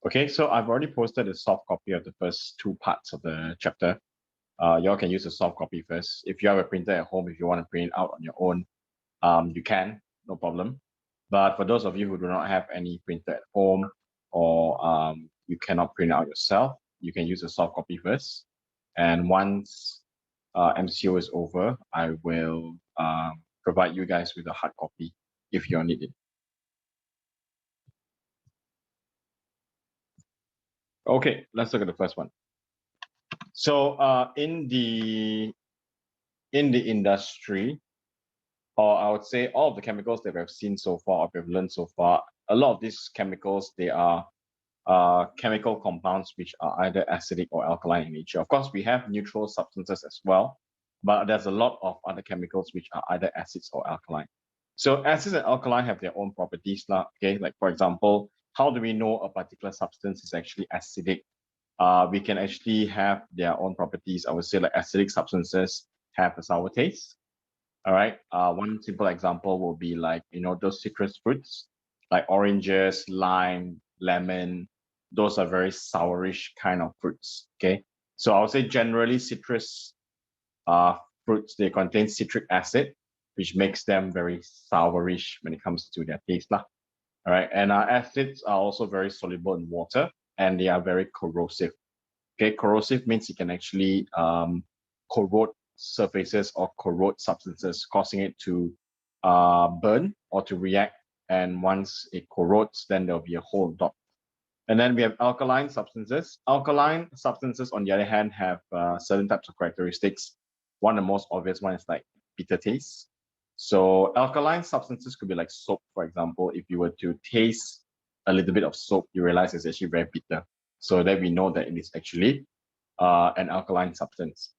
Okay, so I've already posted a soft copy of the first two parts of the chapter. Y'all can use a soft copy first. If you have a printer at home, if you want to print it out on your own, you can, no problem. But for those of you who do not have any printer at home, or you cannot print out yourself, you can use a soft copy first. And once MCO is over, I will provide you guys with a hard copy if you need it. Okay, let's look at the first one. So in the industry, or I would say all of the chemicals that we've seen so far, or we've learned so far, a lot of these chemicals, they are chemical compounds which are either acidic or alkaline in nature. Of course, we have neutral substances as well, but there's a lot of other chemicals which are either acids or alkaline. So acids and alkaline have their own properties. Okay, like for example, how do we know a particular substance is actually acidic? We can actually have their own properties. I would say like acidic substances have a sour taste. All right. One simple example will be like, those citrus fruits like oranges, lime, lemon. Those are very sourish kind of fruits. Okay. So I would say generally citrus fruits, they contain citric acid, which makes them very sourish when it comes to their taste. All right. And acids are also very soluble in water and they are very corrosive. Okay. Corrosive means it can actually corrode surfaces or corrode substances, causing it to burn or to react. And once it corrodes, then there'll be a whole dot. And then we have alkaline substances. Alkaline substances, on the other hand, have certain types of characteristics. One of the most obvious one is like bitter taste. So alkaline substances could be like soap, for example. If you were to taste a little bit of soap, you realize it's actually very bitter. So that we know that it is actually an alkaline substance.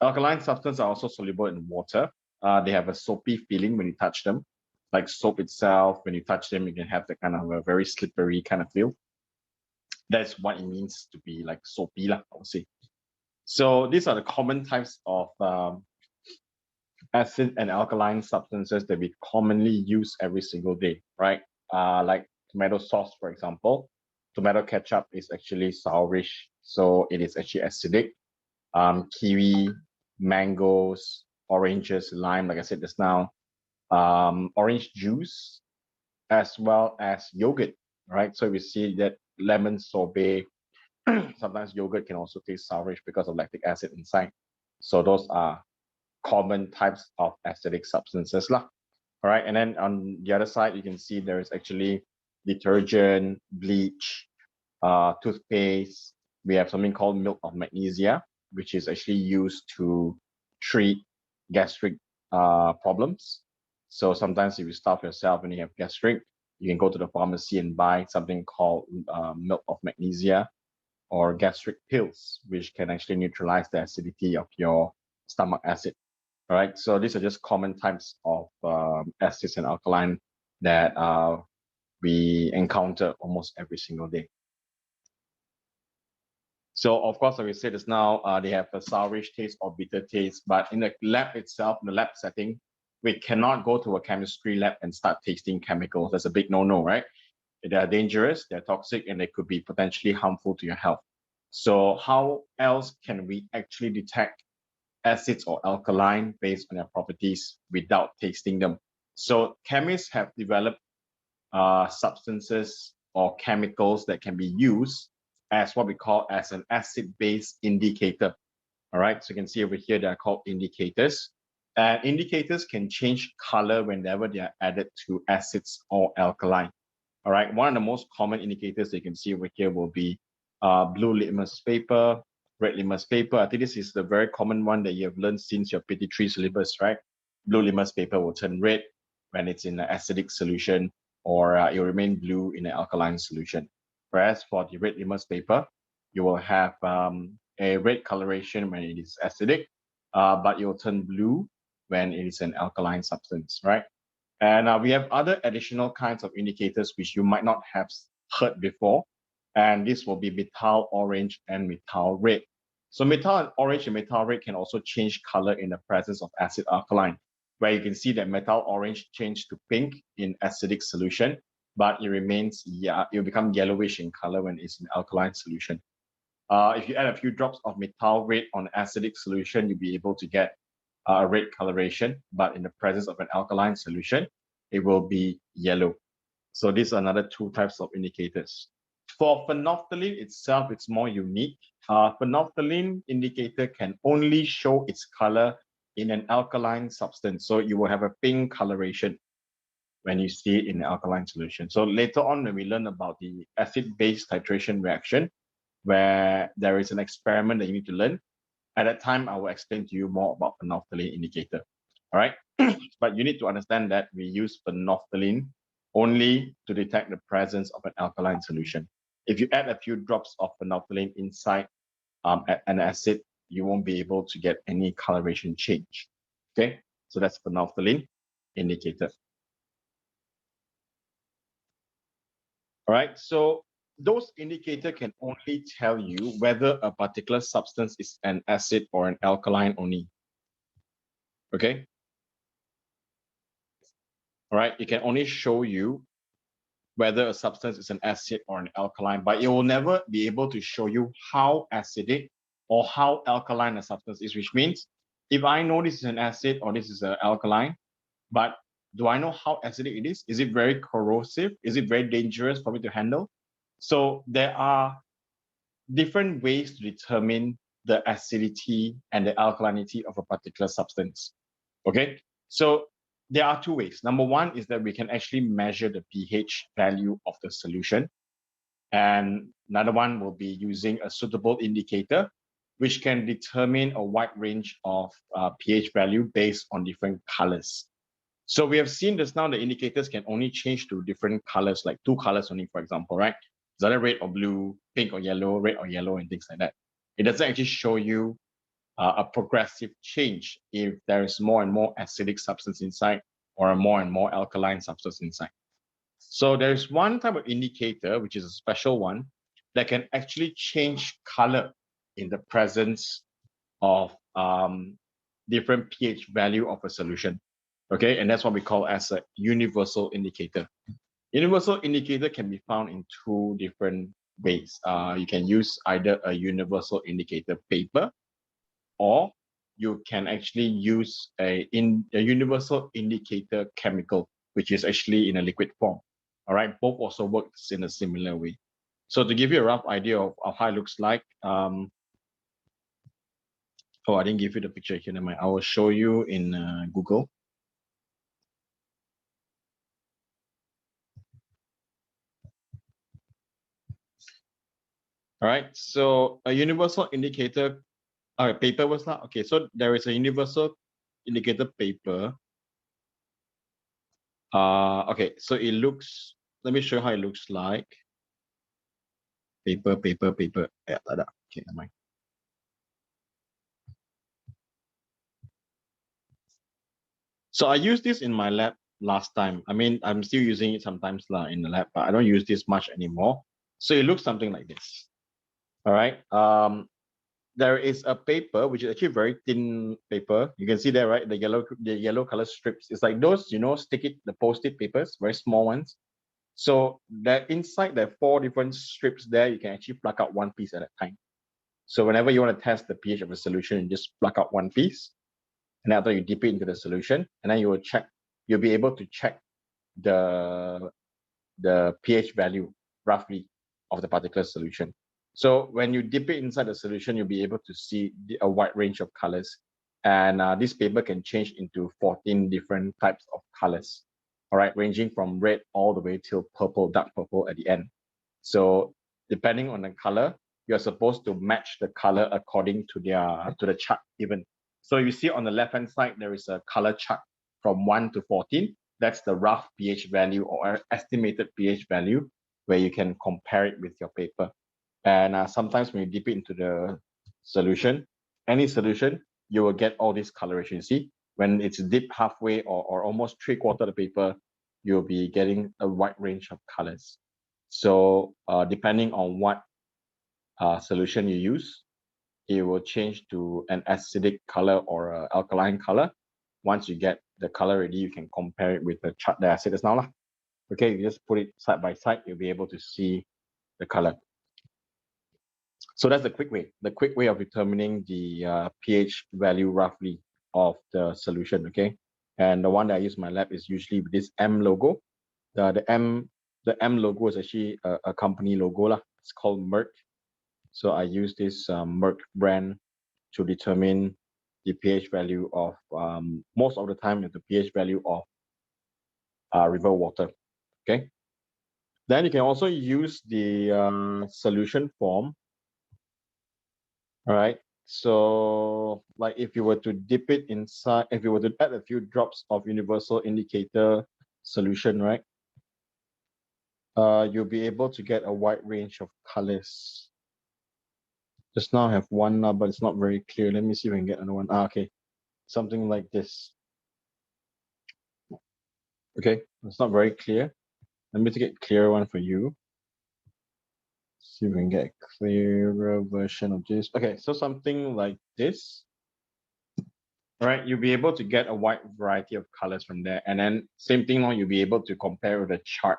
Alkaline substances are also soluble in water. They have a soapy feeling when you touch them. Like soap itself, when you touch them, you can have that kind of a very slippery kind of feel. That's what it means to be like soapy, I would say. So these are the common types of acid and alkaline substances that we commonly use every single day, right? Like tomato sauce, for example. Tomato ketchup is actually sourish, so it is actually acidic. Kiwi, mangoes, oranges, lime, like I said just now, orange juice, as well as yogurt, right? So we see that lemon sorbet, sometimes yogurt can also taste sourish because of lactic acid inside. So those are common types of acidic substances. All right, and then on the other side, you can see there is actually detergent, bleach, toothpaste. We have something called milk of magnesia, which is actually used to treat gastric problems. So sometimes if you starve yourself and you have gastric, you can go to the pharmacy and buy something called milk of magnesia or gastric pills, which can actually neutralize the acidity of your stomach acid. All right, so these are just common types of acids and alkaline that we encounter almost every single day. So of course, like we said just now, they have a sourish taste or bitter taste, but in the lab itself, in the lab setting, we cannot go to a chemistry lab and start tasting chemicals. That's a big no-no, right? They are dangerous, they're toxic, and they could be potentially harmful to your health. So how else can we actually detect acids or alkaline based on their properties without tasting them? So chemists have developed substances or chemicals that can be used as what we call as an acid-base indicator. All right, so you can see over here, they are called indicators. And indicators can change color whenever they are added to acids or alkaline. All right, one of the most common indicators you can see over here will be blue litmus paper, red litmus paper. I think this is the very common one that you have learned since your PT3 syllabus, right? Blue litmus paper will turn red when it's in an acidic solution, or it will remain blue in an alkaline solution. Whereas for the red litmus paper, you will have a red coloration when it is acidic, but it will turn blue when it is an alkaline substance, right? And we have other additional kinds of indicators which you might not have heard before. And this will be methyl orange and methyl red. So methyl orange and methyl red can also change color in the presence of acid alkaline, where you can see that methyl orange changed to pink in acidic solution, but it remains, yeah, it will become yellowish in color when it's in alkaline solution. If you add a few drops of methyl red on acidic solution, you'll be able to get a red coloration, but in the presence of an alkaline solution, it will be yellow. So these are another two types of indicators. For phenolphthalein itself, it's more unique. Phenolphthalein indicator can only show its color in an alkaline substance. So you will have a pink coloration when you see it in an alkaline solution. So later on, when we learn about the acid-base titration reaction, where there is an experiment that you need to learn, at that time, I will explain to you more about phenolphthalein indicator. All right. But you need to understand that we use phenolphthalein only to detect the presence of an alkaline solution. If you add a few drops of phenolphthalein inside an acid, you won't be able to get any coloration change. Okay, so that's phenolphthalein indicator. All right, so those indicators can only tell you whether a particular substance is an acid or an alkaline only. Okay. All right, it can only show you whether a substance is an acid or an alkaline, but it will never be able to show you how acidic or how alkaline a substance is, which means if I know this is an acid or this is an alkaline, but do I know how acidic it is? Is it very corrosive? Is it very dangerous for me to handle? So there are different ways to determine the acidity and the alkalinity of a particular substance. Okay, so there are two ways. Number one is that we can actually measure the pH value of the solution. And another one will be using a suitable indicator, which can determine a wide range of pH value based on different colors. So we have seen just now the indicators can only change to different colors, like two colors only, for example, right? It's either red or blue, pink or yellow, red or yellow, and things like that. It doesn't actually show you a progressive change if there is more and more acidic substance inside or a more and more alkaline substance inside. So there's one type of indicator, which is a special one, that can actually change color in the presence of different pH value of a solution. Okay, and that's what we call as a universal indicator. Universal indicator can be found in two different ways. You can use either a universal indicator paper, or you can actually use a universal indicator chemical, which is actually in a liquid form. All right, both also works in a similar way. So to give you a rough idea of how it looks like, oh, I didn't give you the picture here. I will show you in Google. All right, so a universal indicator paper was that okay. So there is a universal indicator paper. Okay, so it looks. Let me show you how it looks like. Paper. Yeah, tak ada. Okay, never mind. So I used this in my lab last time. I mean, I'm still using it sometimes in the lab, but I don't use this much anymore. So it looks something like this. All right. There is a paper which is actually very thin paper. You can see there, right? The yellow color strips. It's like those, the post-it papers, very small ones. So that inside there are 4 different strips there. You can actually pluck out one piece at a time. So whenever you want to test the pH of a solution, you just pluck out one piece. And after you dip it into the solution, and then you'll be able to check the pH value roughly of the particular solution. So when you dip it inside the solution, you'll be able to see a wide range of colors. And this paper can change into 14 different types of colors. All right, ranging from red all the way till purple, dark purple at the end. So depending on the color, you're supposed to match the color according to the chart given. So you see on the left-hand side, there is a color chart from 1 to 14. That's the rough pH value or estimated pH value where you can compare it with your paper. And sometimes when you dip it into the solution, any solution, you will get all this coloration. See, when it's dipped halfway or almost 3/4 of the paper, you'll be getting a wide range of colors. So depending on what solution you use, it will change to an acidic color or an alkaline color. Once you get the color ready, you can compare it with the chart that I said just now. Okay, you just put it side by side, you'll be able to see the color. So that's the quick way. The quick way of determining the pH value roughly of the solution. Okay, and the one that I use in my lab is usually with this M logo. The M logo is actually a company logo lah. It's called Merck. So I use this Merck brand to determine the pH value of most of the time the pH value of river water. Okay. Then you can also use the solution form. All right. So like if you were to dip it inside, if you were to add a few drops of universal indicator solution, right? You'll be able to get a wide range of colors. Just now I have one now, but it's not very clear. Let me see if I can get another one. Okay. Something like this. Okay, it's not very clear. Let me get a clearer one for you. See if we can get a clearer version of this. Okay, so something like this. All right, you'll be able to get a wide variety of colors from there. And then same thing, you'll be able to compare with the chart.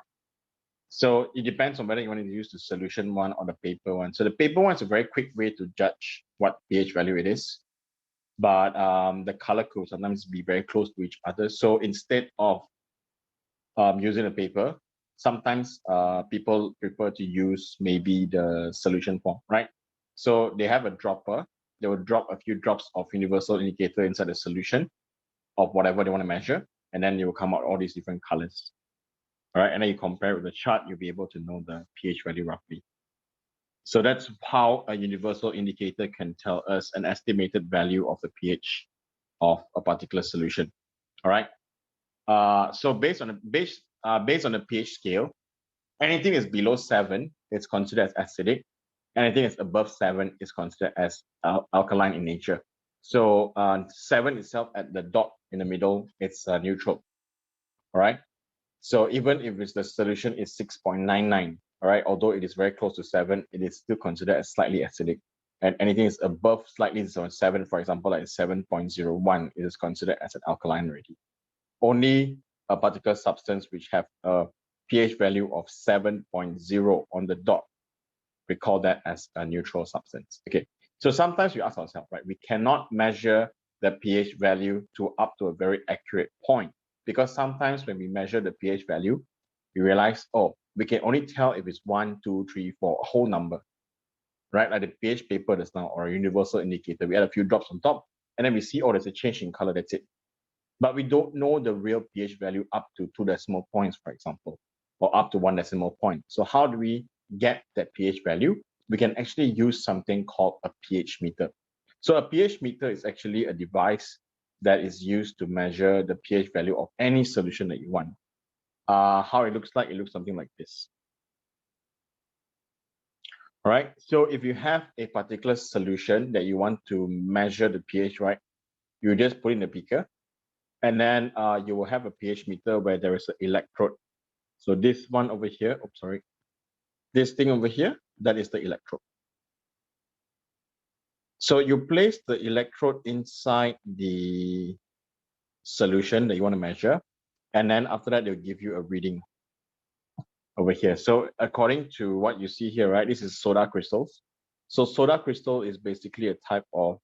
So it depends on whether you want to use the solution one or the paper one. So the paper one is a very quick way to judge what pH value it is. But the color could sometimes be very close to each other. So instead of using a paper, sometimes people prefer to use maybe the solution form, right? So they have a dropper. They will drop a few drops of universal indicator inside the solution of whatever they want to measure, and then you will come out all these different colors. All right, and then you compare with the chart, you'll be able to know the pH value roughly. So that's how a universal indicator can tell us an estimated value of the pH of a particular solution. All right. So based on the pH scale, anything is below 7 is considered as acidic. Anything is above 7 is considered as alkaline in nature. So 7 itself at the dot in the middle, it's neutral. All right. So even if the solution is 6.99, all right, although it is very close to 7, it is still considered as slightly acidic. And anything is above slightly 7, for example, like 7.01, it is considered as an alkaline already. Only a particular substance which have a pH value of 7.0 on the dot, we call that as a neutral substance. Okay, so sometimes we ask ourselves, right, we cannot measure the pH value to up to a very accurate point, because sometimes when we measure the pH value, we realize, oh, we can only tell if it's 1, 2, 3, 4, a whole number, right? Like the pH paper just now, or a universal indicator, we add a few drops on top, and then we see, oh, there's a change in color, that's it. But we don't know the real pH value up to 2 decimal points, for example, or up to 1 decimal point. So how do we get that pH value? We can actually use something called a pH meter. So a pH meter is actually a device that is used to measure the pH value of any solution that you want. How it looks like, it looks something like this. All right, so if you have a particular solution that you want to measure the pH, right, you just put in the beaker, and then you will have a pH meter where there is an electrode. So this one over here, oops, sorry, this thing over here, that is the electrode. So you place the electrode inside the solution that you want to measure, and then after that, they'll give you a reading over here. So according to what you see here, right, this is soda crystals. So soda crystal is basically a type of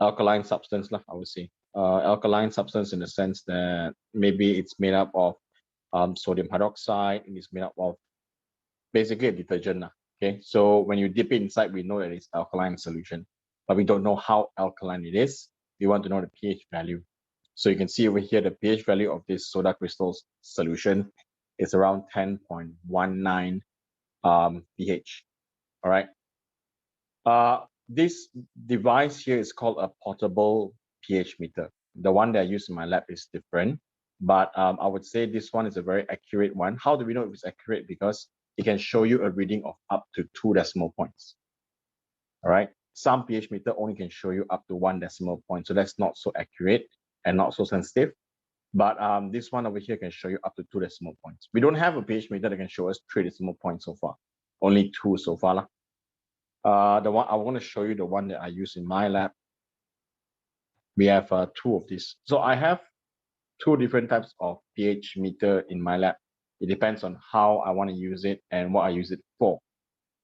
alkaline substance, I would say. Alkaline substance in the sense that maybe it's made up of sodium hydroxide, and it's made up of basically a detergent. Okay, so when you dip it inside, we know that it's alkaline solution, but we don't know how alkaline it is. We want to know the pH value. So you can see over here, the pH value of this soda crystals solution is around 10.19 pH. All right. This device here is called a portable pH meter. The one that I use in my lab is different, but I would say this one is a very accurate one. How do we know if it's accurate? Because it can show you a reading of up to 2 decimal points. All right. Some pH meter only can show you up to 1 decimal point. So that's not so accurate and not so sensitive. But this one over here can show you up to 2 decimal points. We don't have a pH meter that can show us 3 decimal points so far. Only 2 so far. The one I want to show you, the one that I use in my lab. We have 2 of these. So I have two different types of pH meter in my lab. It depends on how I want to use it and what I use it for.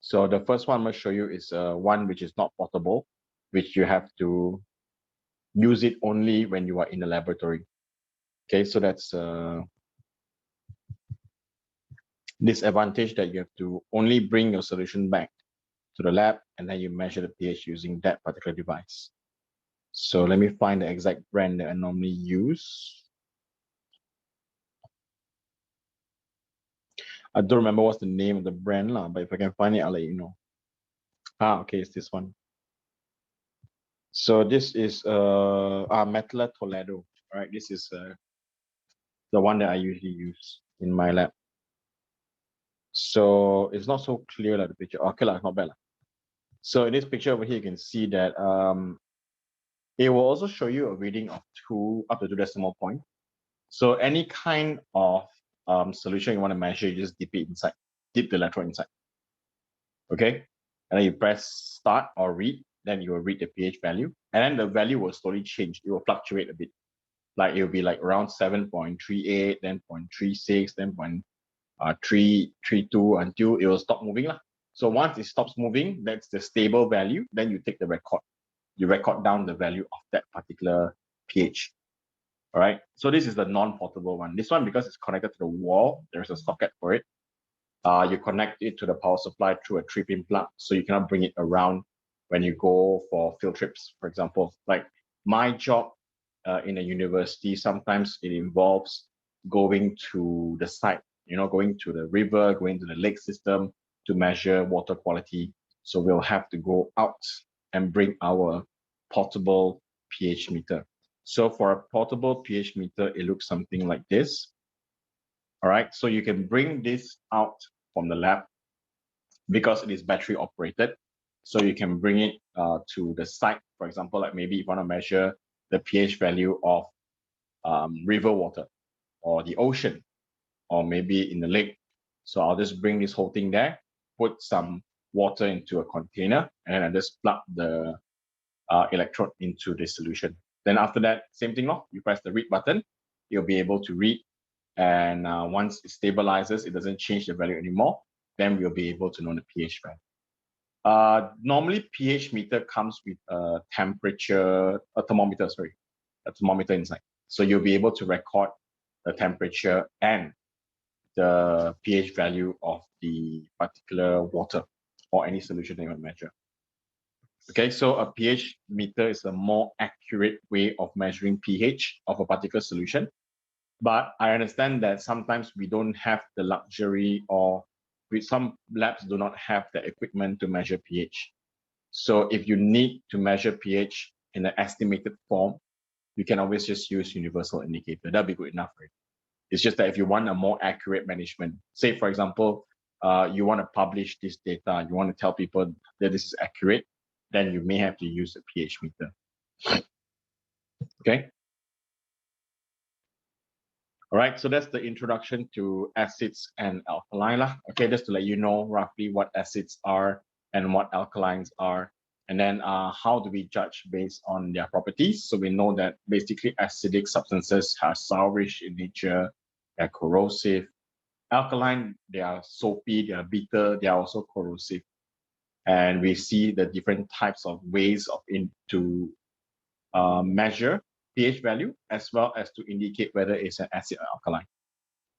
So the first one I'm going to show you is one which is not portable, which you have to use it only when you are in the laboratory. Okay, so that's disadvantage, that you have to only bring your solution back to the lab and then you measure the pH using that particular device. So let me find the exact brand that I normally use. I don't remember what's the name of the brand, but if I can find it, I'll let you know. Okay, it's this one. So this is Mettler Toledo, right? This is the one that I usually use in my lab. So it's not so clear like the picture. Okay, like not bad. So in this picture over here, you can see that it will also show you a reading of up to 2 decimal point. So any kind of solution you want to measure, you just dip it inside, dip the electrode inside. Okay, and then you press start or read, then you will read the pH value, and then the value will slowly change. It will fluctuate a bit. Like it will be like around 7.38, then 0.36, then 0.332 until it will stop moving. So once it stops moving, that's the stable value. Then you take the record. You record down the value of that particular pH. All right. So this is the non-portable one. This one, because it's connected to the wall, there's a socket for it. You connect it to the power supply through a 3-pin plug, so you cannot bring it around when you go for field trips, for example. Like my job in a university, sometimes it involves going to the site, going to the river, going to the lake system to measure water quality. So we'll have to go out and bring our portable pH meter. So for a portable pH meter, it looks something like this. All right, so you can bring this out from the lab because it is battery operated. So you can bring it to the site, for example, like maybe you want to measure the pH value of river water or the ocean, or maybe in the lake. So I'll just bring this whole thing there, put some water into a container, and then I just plug the electrode into the solution. Then after that, same thing, you press the read button, you'll be able to read. And once it stabilizes, it doesn't change the value anymore, then we'll be able to know the pH value. Normally, pH meter comes with a thermometer inside. So you'll be able to record the temperature and the pH value of the particular water or any solution that you want to measure. Okay, so a pH meter is a more accurate way of measuring pH of a particular solution. But I understand that sometimes we don't have the luxury, or some labs do not have the equipment to measure pH. So if you need to measure pH in an estimated form, you can always just use universal indicator. That'll be good enough, right? It's just that if you want a more accurate management, say for example, you want to publish this data, you want to tell people that this is accurate, then you may have to use a pH meter. Okay. All right, so that's the introduction to acids and alkali. Okay, just to let you know roughly what acids are and what alkalines are. And then how do we judge based on their properties? So we know that basically acidic substances are sourish in nature, they're corrosive. Alkaline, they are soapy, they are bitter, they are also corrosive. And we see the different types of ways to measure pH value, as well as to indicate whether it's an acid or alkaline.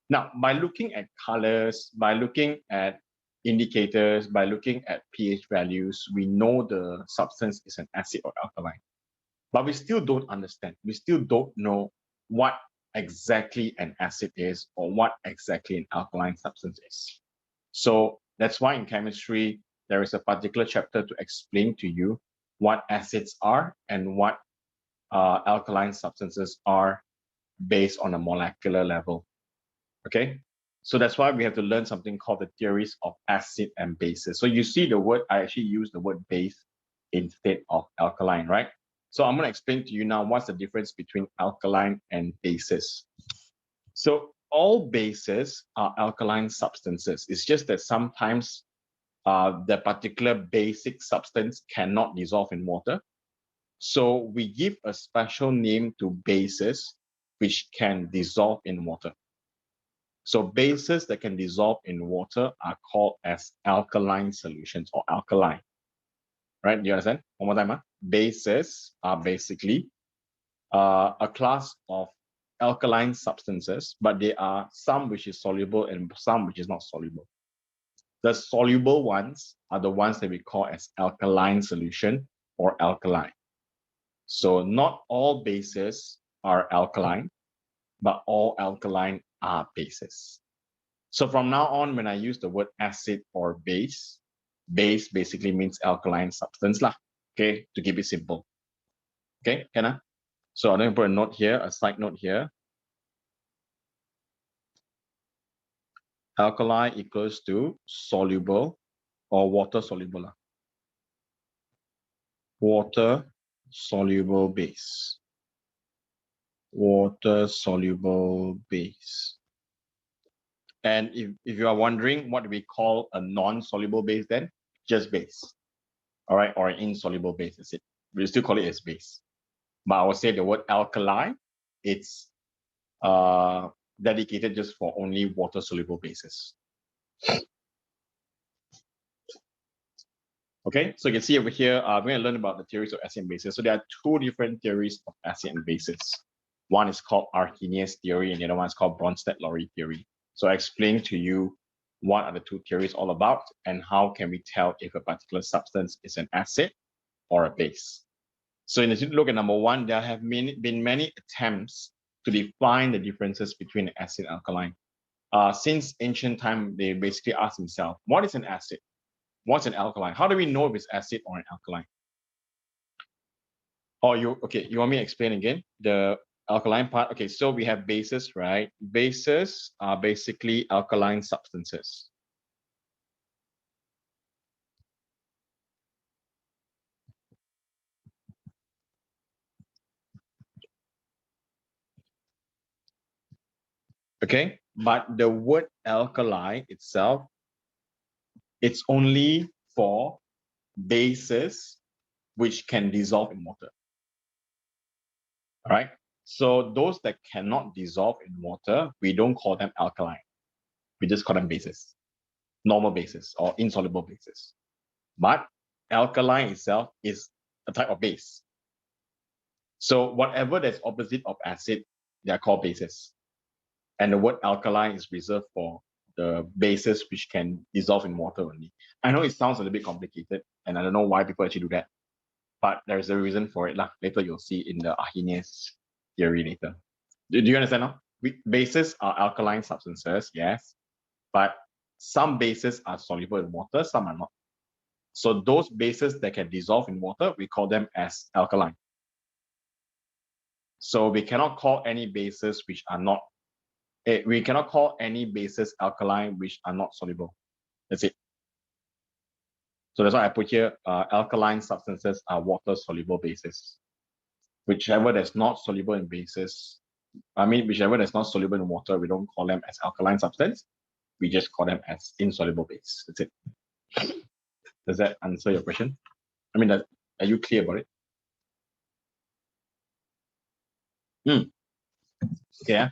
Now, by looking at colors, by looking at indicators, by looking at pH values, we know the substance is an acid or alkaline. But we still don't understand. We still don't know what exactly an acid is or what exactly an alkaline substance is. So that's why in chemistry, there is a particular chapter to explain to you what acids are and what alkaline substances are based on a molecular level. Okay, so that's why we have to learn something called the theories of acid and bases. So you see the word, I actually use the word base instead of alkaline, right? So I'm going to explain to you now what's the difference between alkaline and bases. So all bases are alkaline substances. It's just that sometimes the particular basic substance cannot dissolve in water. So we give a special name to bases which can dissolve in water. So bases that can dissolve in water are called as alkaline solutions or alkaline. Right? Do you understand? One more time. Bases are basically a class of alkaline substances, but there are some which is soluble and some which is not soluble. The soluble ones are the ones that we call as alkaline solution or alkaline. So not all bases are alkaline, but all alkaline are bases. So from now on, when I use the word acid or base, base basically means alkaline substance lah. Okay, to keep it simple. Okay, can I? So I'm going to put a note here, a side note here. Alkali equals to soluble or water soluble. Water soluble base. Water soluble base. And if you are wondering what we call a non-soluble base, then just base. All right, or an insoluble base is it. We still call it as base. But I would say the word alkali, it's dedicated just for only water soluble bases. Okay, so you can see over here, we're going to learn about the theories of acid and bases. So there are two different theories of acid and bases. One is called Aldehydes Theory, and the other one is called Bronsted-Lowry Theory. So I explained to you what are the two theories all about and how can we tell if a particular substance is an acid or a base. So in the look at number one, there have been many attempts to define the differences between acid and alkaline. Since ancient time, they basically ask themselves, what is an acid? What's an alkaline? How do we know if it's acid or an alkaline? Oh, you want me to explain again the alkaline part? Okay, so we have bases, right? Bases are basically alkaline substances. Okay, but the word alkali itself, it's only for bases which can dissolve in water. All right. So those that cannot dissolve in water, we don't call them alkaline. We just call them bases, normal bases or insoluble bases. But alkaline itself is a type of base. So whatever that's opposite of acid, they are called bases. And the word alkaline is reserved for the bases which can dissolve in water only. I know it sounds a little bit complicated, and I don't know why people actually do that, but there's a reason for it. Later you'll see in the Aldehydes theory later. Do you understand now? Bases are alkaline substances, yes, but some bases are soluble in water, some are not. So those bases that can dissolve in water, we call them as alkaline. So we cannot call any bases which are not, we cannot call any bases alkaline which are not soluble. That's it. So that's why I put here, alkaline substances are water soluble bases. Whichever that's not soluble in bases, whichever that's not soluble in water, we don't call them as alkaline substance. We just call them as insoluble base. That's it. Does that answer your question? Are you clear about it? Yeah.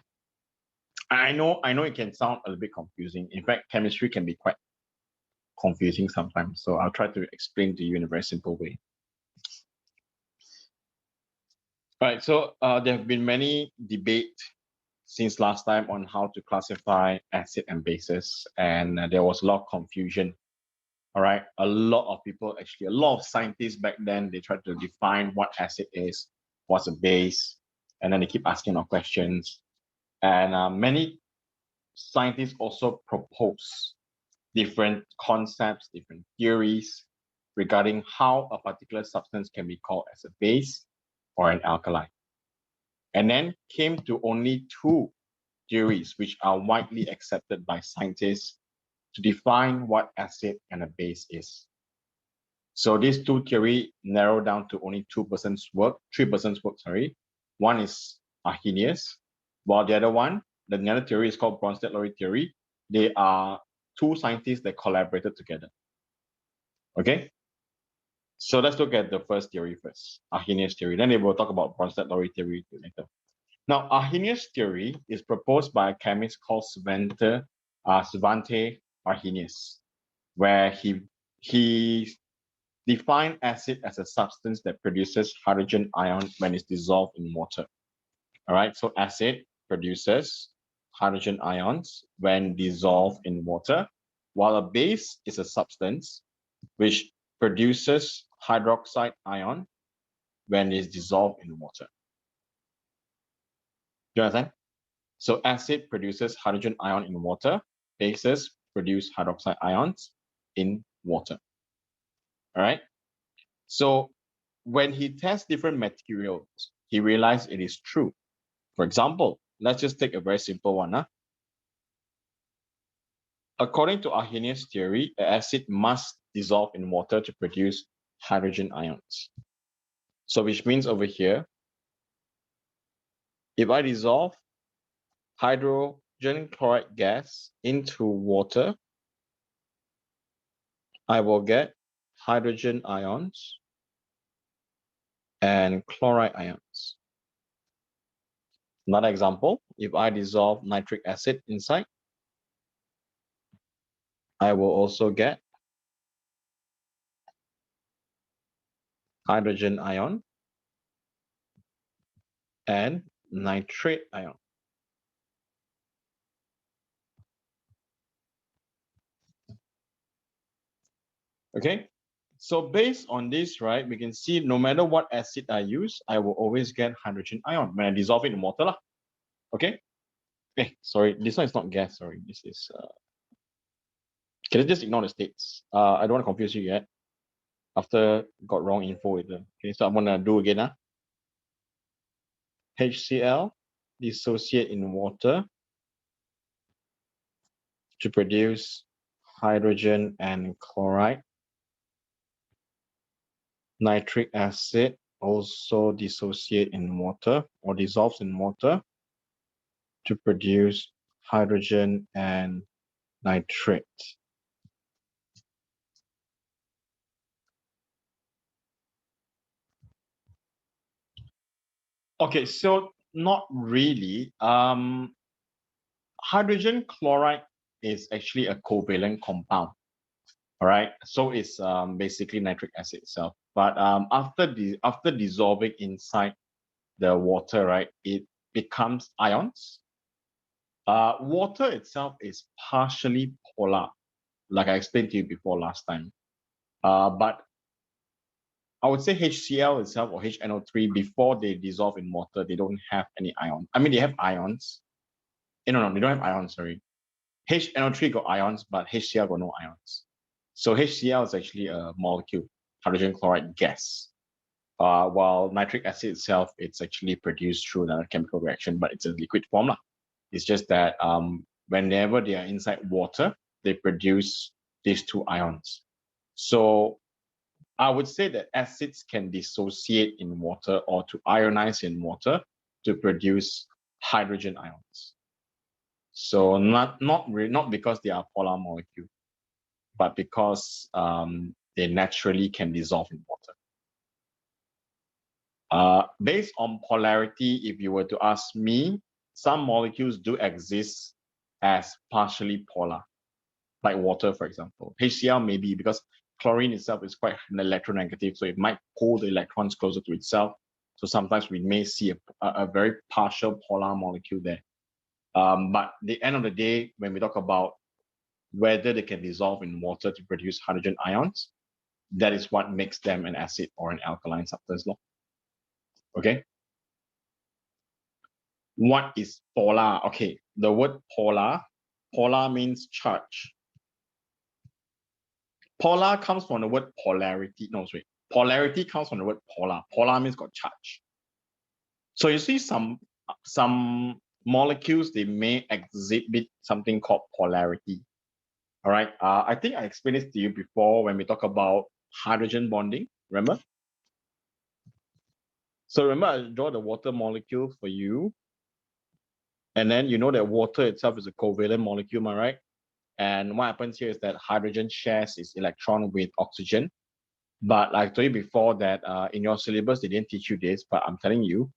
I know it can sound a little bit confusing. In fact, chemistry can be quite confusing sometimes. So I'll try to explain to you in a very simple way. All right, so there have been many debates since last time on how to classify acid and bases, and there was a lot of confusion. All right, a lot of scientists back then, they tried to define what acid is, what's a base, and then they keep asking our questions. And many scientists also propose different concepts, different theories regarding how a particular substance can be called as a base or an alkaline. And then came to only two theories which are widely accepted by scientists to define what acid and a base is. So these two theories narrow down to only three persons' work, sorry. One is Arrhenius, while the other theory is called Bronsted-Lowry theory. They are two scientists that collaborated together. Okay? So let's look at the first theory first, Arrhenius theory. Then they will talk about Bronsted-Lowry theory later. Now, Arrhenius theory is proposed by a chemist called Svante Arrhenius, where he defined acid as a substance that produces hydrogen ion when it's dissolved in water. All right, so acid produces hydrogen ions when dissolved in water, while a base is a substance which produces hydroxide ion when it's dissolved in water. Do you understand? So acid produces hydrogen ion in water, bases produce hydroxide ions in water. All right. So when he tests different materials, he realized it is true. For example, let's just take a very simple one. According to Arrhenius theory, an acid must dissolve in water to produce hydrogen ions. So which means over here, if I dissolve hydrogen chloride gas into water, I will get hydrogen ions and chloride ions. Another example, if I dissolve nitric acid inside, I will also get hydrogen ion and nitrate ion. Okay, so based on this, right, we can see no matter what acid I use, I will always get hydrogen ion when I dissolve it in water lah. Okay. Okay, sorry, this one is not gas, sorry. This is can I just ignore the states? I don't want to confuse you yet. After got wrong info with them. Okay, so I'm gonna do again. HCl dissociate in water to produce hydrogen and chloride. Nitric acid also dissociate in water or dissolves in water to produce hydrogen and nitrate. Okay, so not really. Hydrogen chloride is actually a covalent compound. All right, so it's basically nitric acid itself. But after dissolving inside the water, right, it becomes ions. Water itself is partially polar, like I explained to you before last time. But I would say HCl itself or HNO3, before they dissolve in water, they don't have any ion. I mean, they have ions. No, they don't have ions, sorry. HNO3 got ions, but HCl got no ions. So HCl is actually a molecule, hydrogen chloride gas. While nitric acid itself, it's actually produced through another chemical reaction, but it's a liquid form. It's just that whenever they are inside water, they produce these two ions. So I would say that acids can dissociate in water or to ionize in water to produce hydrogen ions. So not because they are polar molecule, but because they naturally can dissolve in water. Based on polarity, if you were to ask me, some molecules do exist as partially polar, like water, for example. HCl maybe because chlorine itself is quite electronegative, so it might pull the electrons closer to itself. So sometimes we may see a very partial polar molecule there. But at the end of the day, when we talk about whether they can dissolve in water to produce hydrogen ions, that is what makes them an acid or an alkaline substance. Okay. What is polar? Okay, the word polar means charge. Polar comes from the word polarity. No, sorry. Polarity comes from the word polar. Polar means got charge. So you see some molecules, they may exhibit something called polarity. All right. I think I explained this to you before when we talk about hydrogen bonding. Remember? So remember, I draw the water molecule for you. And then you know that water itself is a covalent molecule, am I right? And what happens here is that hydrogen shares its electron with oxygen. But like I told you before that in your syllabus, they didn't teach you this, but I'm telling you,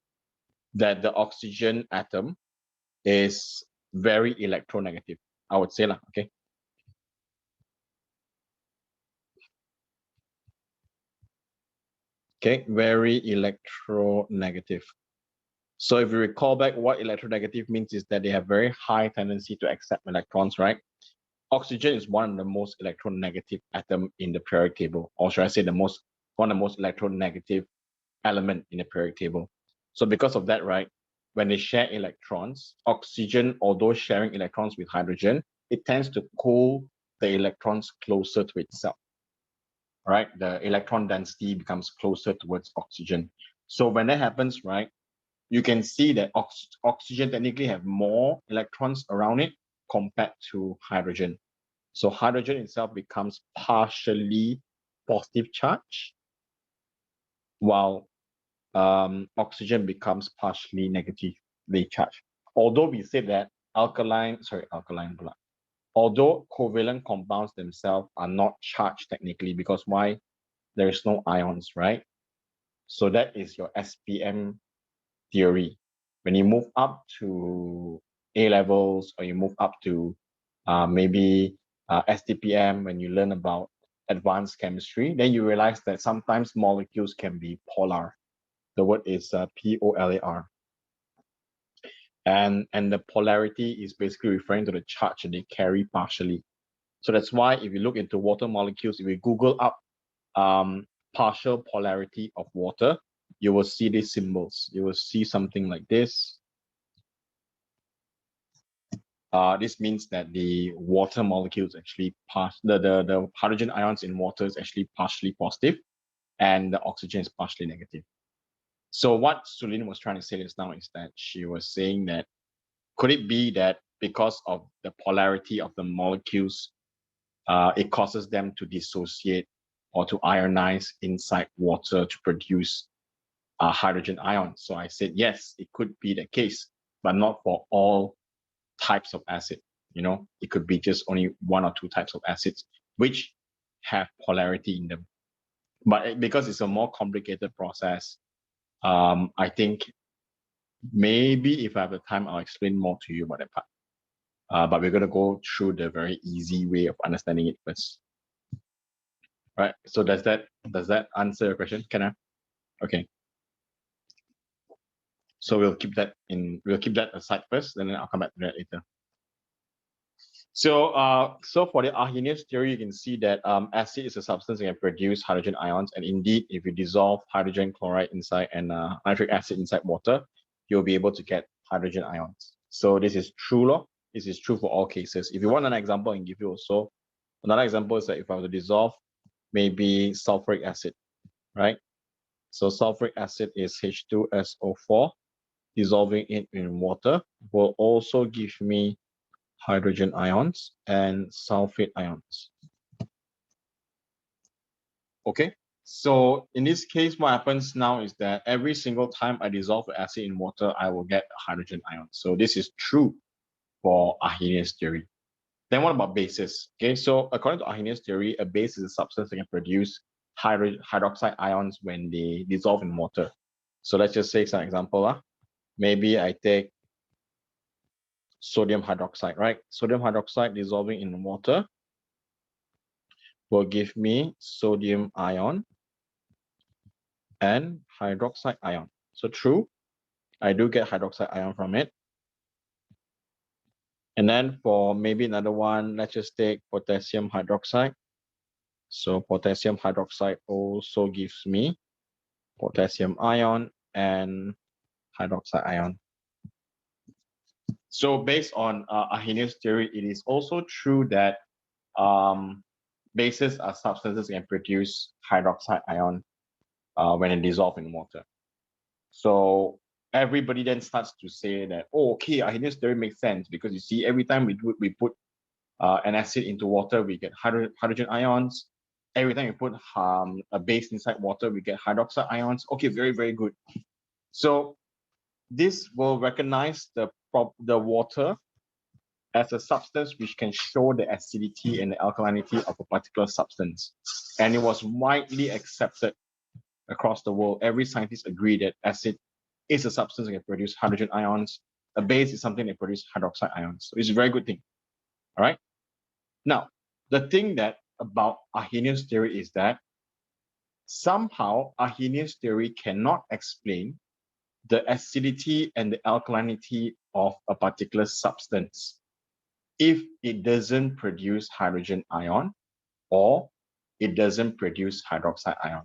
that the oxygen atom is very electronegative. I would say, okay. Okay, very electronegative. So if you recall back, what electronegative means is that they have very high tendency to accept electrons, right? Oxygen is one of the most electronegative atom in the periodic table, or should I say one of the most electronegative element in the periodic table. So because of that, right, when they share electrons, oxygen, although sharing electrons with hydrogen, it tends to pull the electrons closer to itself, right? The electron density becomes closer towards oxygen. So when that happens, right, you can see that oxygen technically have more electrons around it compared to hydrogen. So hydrogen itself becomes partially positive charge, while oxygen becomes partially negatively charged. Although we say that although covalent compounds themselves are not charged technically, because why? There is no ions, right? So that is your SPM theory. When you move up to A levels, or you move up to maybe STPM, when you learn about advanced chemistry, then you realize that sometimes molecules can be polar. The word is POLAR. And the polarity is basically referring to the charge that they carry partially. So that's why if you look into water molecules, if you Google up partial polarity of water, you will see these symbols. You will see something like this. This means that the water molecules actually the hydrogen ions in water is actually partially positive, and the oxygen is partially negative. So what Sulin was trying to say just now is that she was saying that could it be that because of the polarity of the molecules, it causes them to dissociate or to ionize inside water to produce hydrogen ions? So I said, yes, it could be the case, but not for all types of acid. It could be just only one or two types of acids which have polarity in them. But because it's a more complicated process, I think maybe if I have the time, I'll explain more to you about that part. But we're going to go through the very easy way of understanding it first. Right. So does that answer your question, Kenna? Okay. So we'll keep that aside first, and then I'll come back to that later. So for the Arrhenius theory, you can see that acid is a substance that can produce hydrogen ions, and indeed, if you dissolve hydrogen chloride inside and nitric acid inside water, you'll be able to get hydrogen ions. So this is true, This is true for all cases. If you want an example, I can give you also. Another example is that if I were to dissolve maybe sulfuric acid, right? So sulfuric acid is H2SO4. Dissolving it in water will also give me hydrogen ions and sulfate ions. Okay, so in this case, what happens now is that every single time I dissolve the acid in water, I will get hydrogen ions. So this is true for Arrhenius theory. Then what about bases? Okay, so according to Arrhenius theory, a base is a substance that can produce hydroxide ions when they dissolve in water. So let's just say some example. Maybe I take sodium hydroxide, right? Sodium hydroxide dissolving in water will give me sodium ion and hydroxide ion. So true, I do get hydroxide ion from it. And then for maybe another one, let's just take potassium hydroxide. So potassium hydroxide also gives me potassium ion and hydroxide ion. So based on Arrhenius theory, it is also true that bases are substances that can produce hydroxide ion when they dissolve in water. So everybody then starts to say that, oh, okay, Arrhenius theory makes sense, because you see, every time we put an acid into water, we get hydrogen ions. Every time we put a base inside water, we get hydroxide ions. Okay, very, very good. So this will recognize the water as a substance which can show the acidity and the alkalinity of a particular substance. And it was widely accepted across the world. Every scientist agreed that acid is a substance that can produce hydrogen ions. A base is something that produces hydroxide ions. So it's a very good thing. All right. Now, the thing that about Arrhenius theory is that somehow Arrhenius theory cannot explain the acidity and the alkalinity of a particular substance if it doesn't produce hydrogen ion or it doesn't produce hydroxide ion.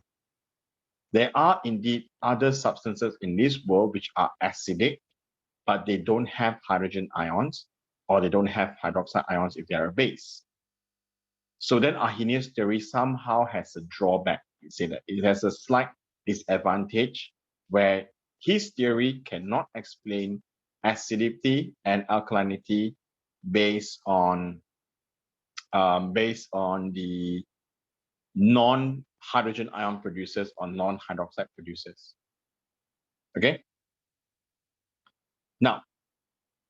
There are indeed other substances in this world which are acidic, but they don't have hydrogen ions or they don't have hydroxide ions if they are a base. So then Arrhenius theory somehow has a drawback. You say that it has a slight disadvantage where his theory cannot explain acidity and alkalinity based on the non-hydrogen ion producers or non-hydroxide producers. Okay. Now,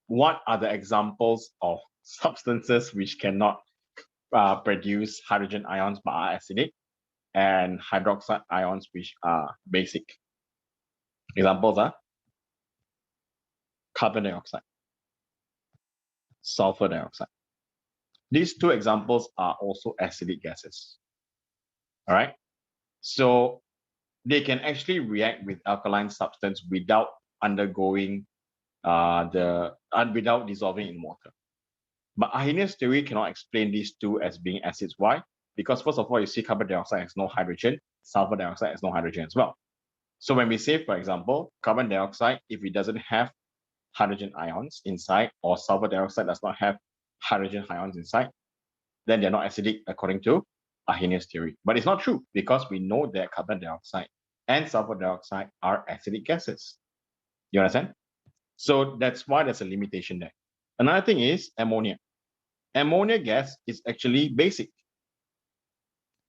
what are the examples of substances which cannot produce hydrogen ions but are acidic, and hydroxide ions which are basic? Examples are carbon dioxide, sulfur dioxide. These two examples are also acidic gases. All right. So they can actually react with alkaline substance without undergoing without dissolving in water. But Arrhenius theory cannot explain these two as being acids. Why? Because first of all, you see carbon dioxide has no hydrogen, sulfur dioxide has no hydrogen as well. So when we say, for example, carbon dioxide, if it doesn't have hydrogen ions inside, or sulfur dioxide does not have hydrogen ions inside, then they're not acidic according to Arrhenius theory. But it's not true because we know that carbon dioxide and sulfur dioxide are acidic gases. You understand? So that's why there's a limitation there. Another thing is ammonia. Ammonia gas is actually basic.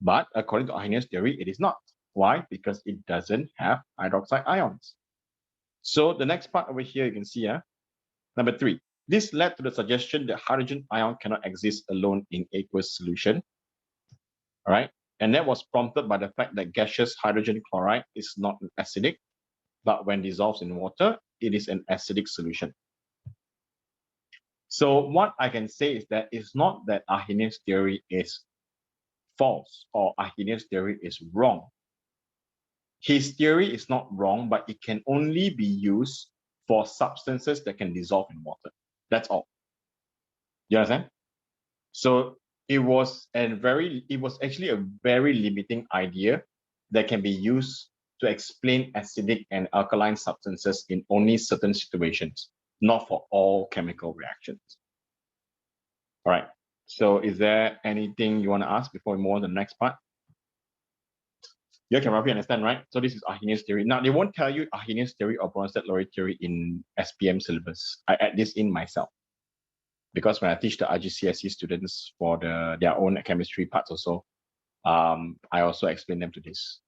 But according to Arrhenius theory, it is not. Why? Because it doesn't have hydroxide ions. So the next part over here, you can see, number 3. This led to the suggestion that hydrogen ion cannot exist alone in aqueous solution. All right. And that was prompted by the fact that gaseous hydrogen chloride is not acidic, but when dissolved in water, it is an acidic solution. So what I can say is that it's not that Arrhenius theory is false or Arrhenius theory is wrong. His theory is not wrong, but it can only be used for substances that can dissolve in water. That's all. You understand? So it was actually a very limiting idea that can be used to explain acidic and alkaline substances in only certain situations, not for all chemical reactions. All right. So is there anything you want to ask before we move on to the next part? You can roughly understand, right? So this is Arrhenius theory. Now, they won't tell you Arrhenius theory or Bronsted-Lowry theory in SPM syllabus. I add this in myself because when I teach the RGCSE students for their own chemistry parts also, I also explain them to this.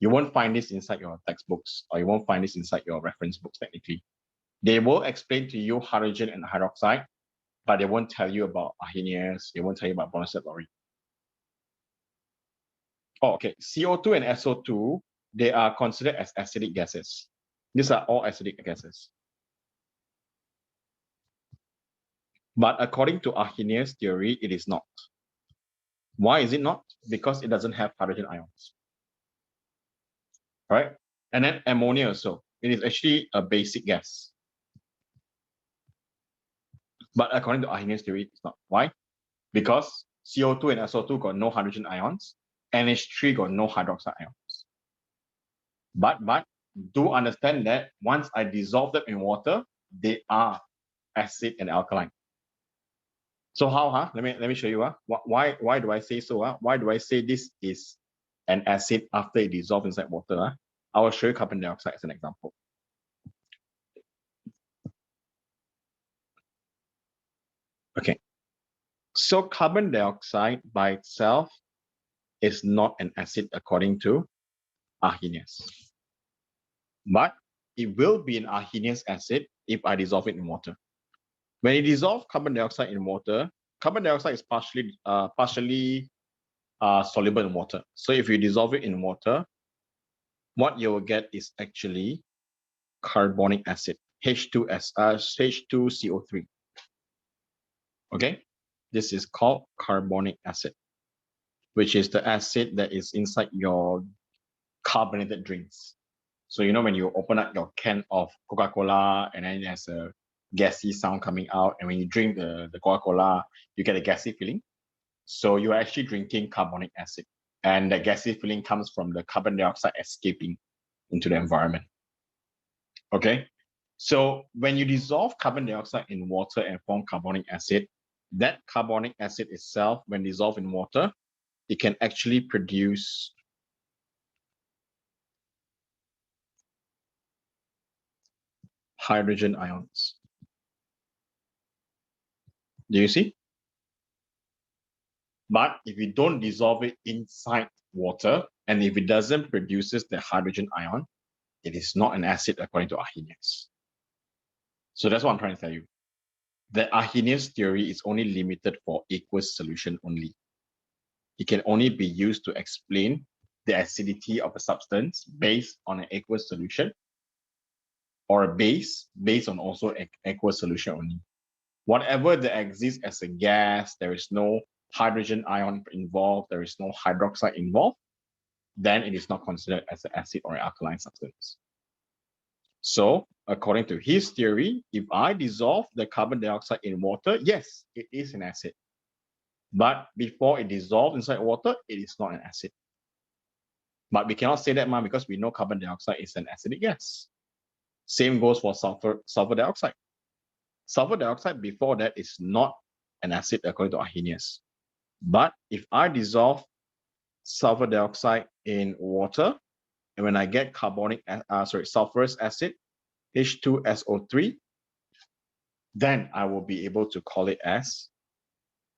You won't find this inside your textbooks, or you won't find this inside your reference books technically. They will explain to you hydrogen and hydroxide, but they won't tell you about Arrhenius, they won't tell you about Bronsted-Lowry. Oh, okay. CO2 and SO2, they are considered as acidic gases. These are all acidic gases. But according to Arrhenius theory, it is not. Why is it not? Because it doesn't have hydrogen ions. Right? And then ammonia also. It is actually a basic gas. But according to Arrhenius theory, it's not. Why? Because CO2 and SO2 got no hydrogen ions, NH3 got no hydroxide ions. But do understand that once I dissolve them in water, they are acid and alkaline. So how? Let me show you. Why do I say so? Why do I say this is an acid after it dissolves inside water? I will show you carbon dioxide as an example. Okay. So carbon dioxide by itself is not an acid according to Arrhenius. But it will be an Arrhenius acid if I dissolve it in water. When you dissolve carbon dioxide in water, carbon dioxide is partially soluble in water. So if you dissolve it in water, what you will get is actually carbonic acid, H2CO3. Okay, this is called carbonic acid, which is the acid that is inside your carbonated drinks. So you know when you open up your can of Coca-Cola and then there's a gassy sound coming out, and when you drink the Coca-Cola, you get a gassy feeling. So you're actually drinking carbonic acid, and the gassy feeling comes from the carbon dioxide escaping into the environment. Okay, so when you dissolve carbon dioxide in water and form carbonic acid, that carbonic acid itself, when dissolved in water, it can actually produce hydrogen ions. Do you see? But if you don't dissolve it inside water, and if it doesn't produces the hydrogen ion, it is not an acid according to Arrhenius. So that's what I'm trying to tell you. The Arrhenius theory is only limited for aqueous solution only. It can only be used to explain the acidity of a substance based on an aqueous solution, or a base based on also aqueous solution only. Whatever that exists as a gas, there is no hydrogen ion involved, there is no hydroxide involved, then it is not considered as an acid or an alkaline substance. So according to his theory, if I dissolve the carbon dioxide in water, yes, it is an acid. But before it dissolves inside water, it is not an acid. But we cannot say that, because we know carbon dioxide is an acidic gas. Same goes for sulfur dioxide. Sulfur dioxide before that is not an acid according to Arrhenius. But if I dissolve sulfur dioxide in water, and when I get sulfurous acid, H2SO3, then I will be able to call it as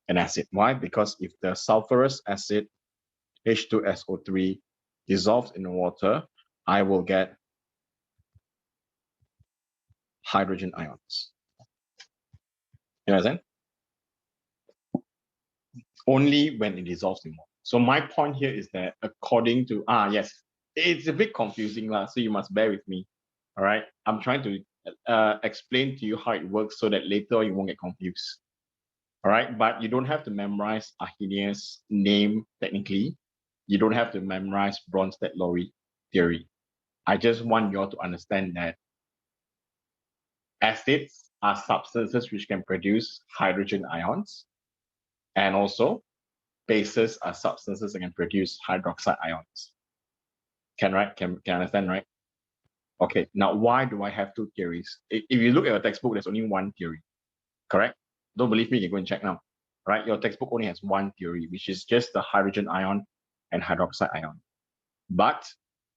an acid. Why? Because if the sulfurous acid, H2SO3, dissolves in water, I will get hydrogen ions. You understand? Only when it dissolves in water. So my point here is that according to, yes, it's a bit confusing, so you must bear with me. All right. I'm trying to explain to you how it works so that later you won't get confused. All right. But you don't have to memorize Arrhenius' name technically. You don't have to memorize Bronsted Lowry theory. I just want you all to understand that acids are substances which can produce hydrogen ions, and also bases are substances that can produce hydroxide ions. Can understand, right? Okay, now why do I have two theories? If you look at your textbook, there's only one theory, correct? Don't believe me, you can go and check now, right? Your textbook only has one theory, which is just the hydrogen ion and hydroxide ion. But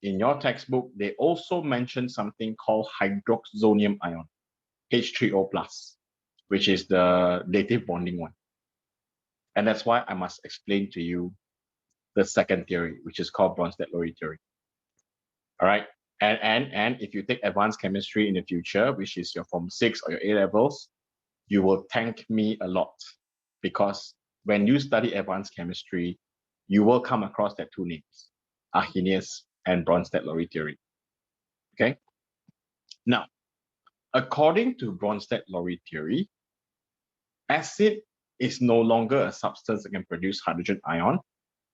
in your textbook, they also mention something called hydroxonium ion, H3O+, which is the dative bonding one. And that's why I must explain to you the second theory, which is called Bronsted-Lowry theory. All right. And if you take advanced chemistry in the future, which is your Form 6 or your A levels, you will thank me a lot, because when you study advanced chemistry, you will come across that two names, Arrhenius and Bronsted-Lowry theory. Okay. Now, according to Bronsted-Lowry theory, acid is no longer a substance that can produce hydrogen ion,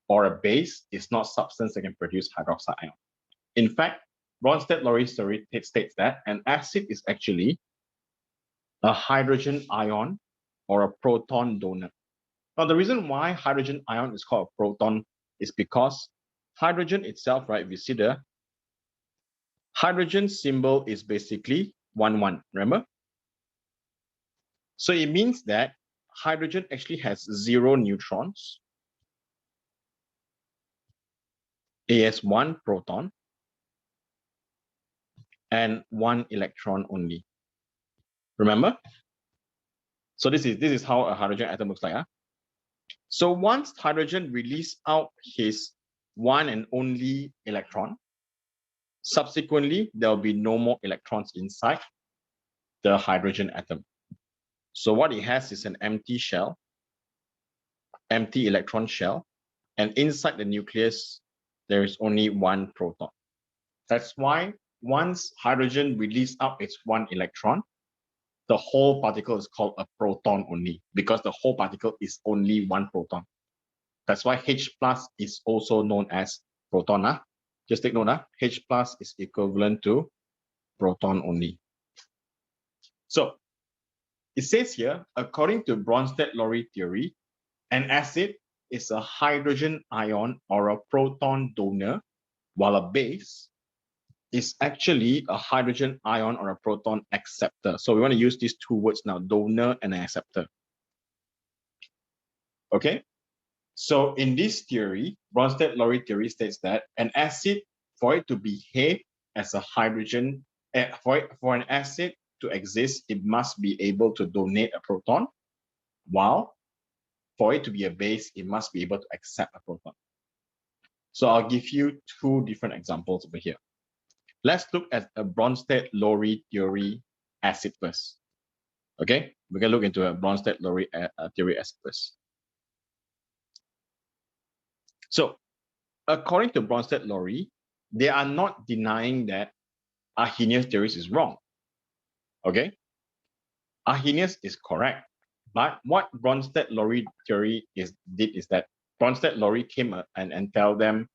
or a base is not substance that can produce hydroxide ion. In fact, Bronsted-Lowry theory states that an acid is actually a hydrogen ion or a proton donor. Now, the reason why hydrogen ion is called a proton is because hydrogen itself, right, if you see the hydrogen symbol is basically 1,1, remember? So it means that hydrogen actually has 0 neutrons. It has 1 proton and 1 electron only. Remember? So this is how a hydrogen atom looks like. So once hydrogen releases out his 1 and only electron, subsequently, there will be no more electrons inside the hydrogen atom. So what it has is an empty shell, empty electron shell, and inside the nucleus, there is only 1 proton. That's why once hydrogen releases up its one electron, the whole particle is called a proton only, because the whole particle is only one proton. That's why H plus is also known as proton. Just take note, H plus is equivalent to proton only. So it says here, according to Bronsted-Lowry theory, an acid is a hydrogen ion or a proton donor, while a base is actually a hydrogen ion or a proton acceptor. So we want to use these two words now, donor and acceptor. Okay? So in this theory, Bronsted-Lowry theory states that an acid, for it to behave as a hydrogen, for an acid to exist, it must be able to donate a proton, while for it to be a base, it must be able to accept a proton. So I'll give you two different examples over here. Let's look at a Bronsted-Lowry theory acid first. Okay, we can look into a Bronsted-Lowry theory acid first. So according to Bronsted-Lowry, they are not denying that Arrhenius' theory is wrong. Okay, Arrhenius is correct, but what Bronsted-Lowry theory did is that Bronsted-Lowry came and tell them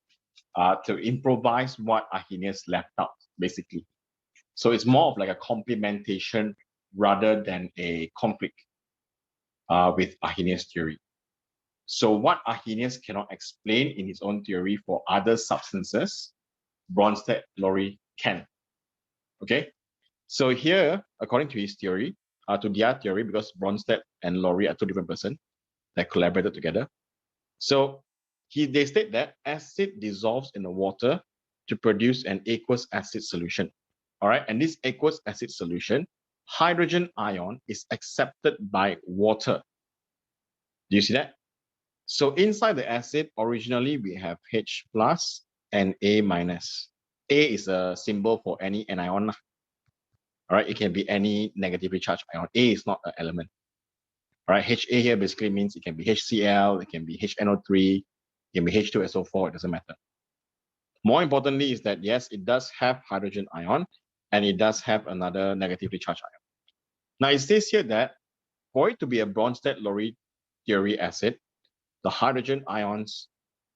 to improvise what Arrhenius left out, basically. So it's more of like a complementation rather than a conflict with Arrhenius' theory. So what Arrhenius cannot explain in his own theory for other substances, Bronsted-Lowry can. Okay, so here, according to his theory, to their theory, because Bronsted and Lowry are two different persons that collaborated together. So they state that acid dissolves in the water to produce an aqueous acid solution. All right, and this aqueous acid solution, hydrogen ion is accepted by water. Do you see that? So inside the acid, originally we have H plus and A minus. A is a symbol for any anion. All right, it can be any negatively charged ion. A is not an element. All right, HA here basically means it can be HCl, it can be HNO3, it can be H2SO4, it doesn't matter. More importantly is that, yes, it does have hydrogen ion and it does have another negatively charged ion. Now it says here that for it to be a Bronsted-Lowry theory acid, the hydrogen ions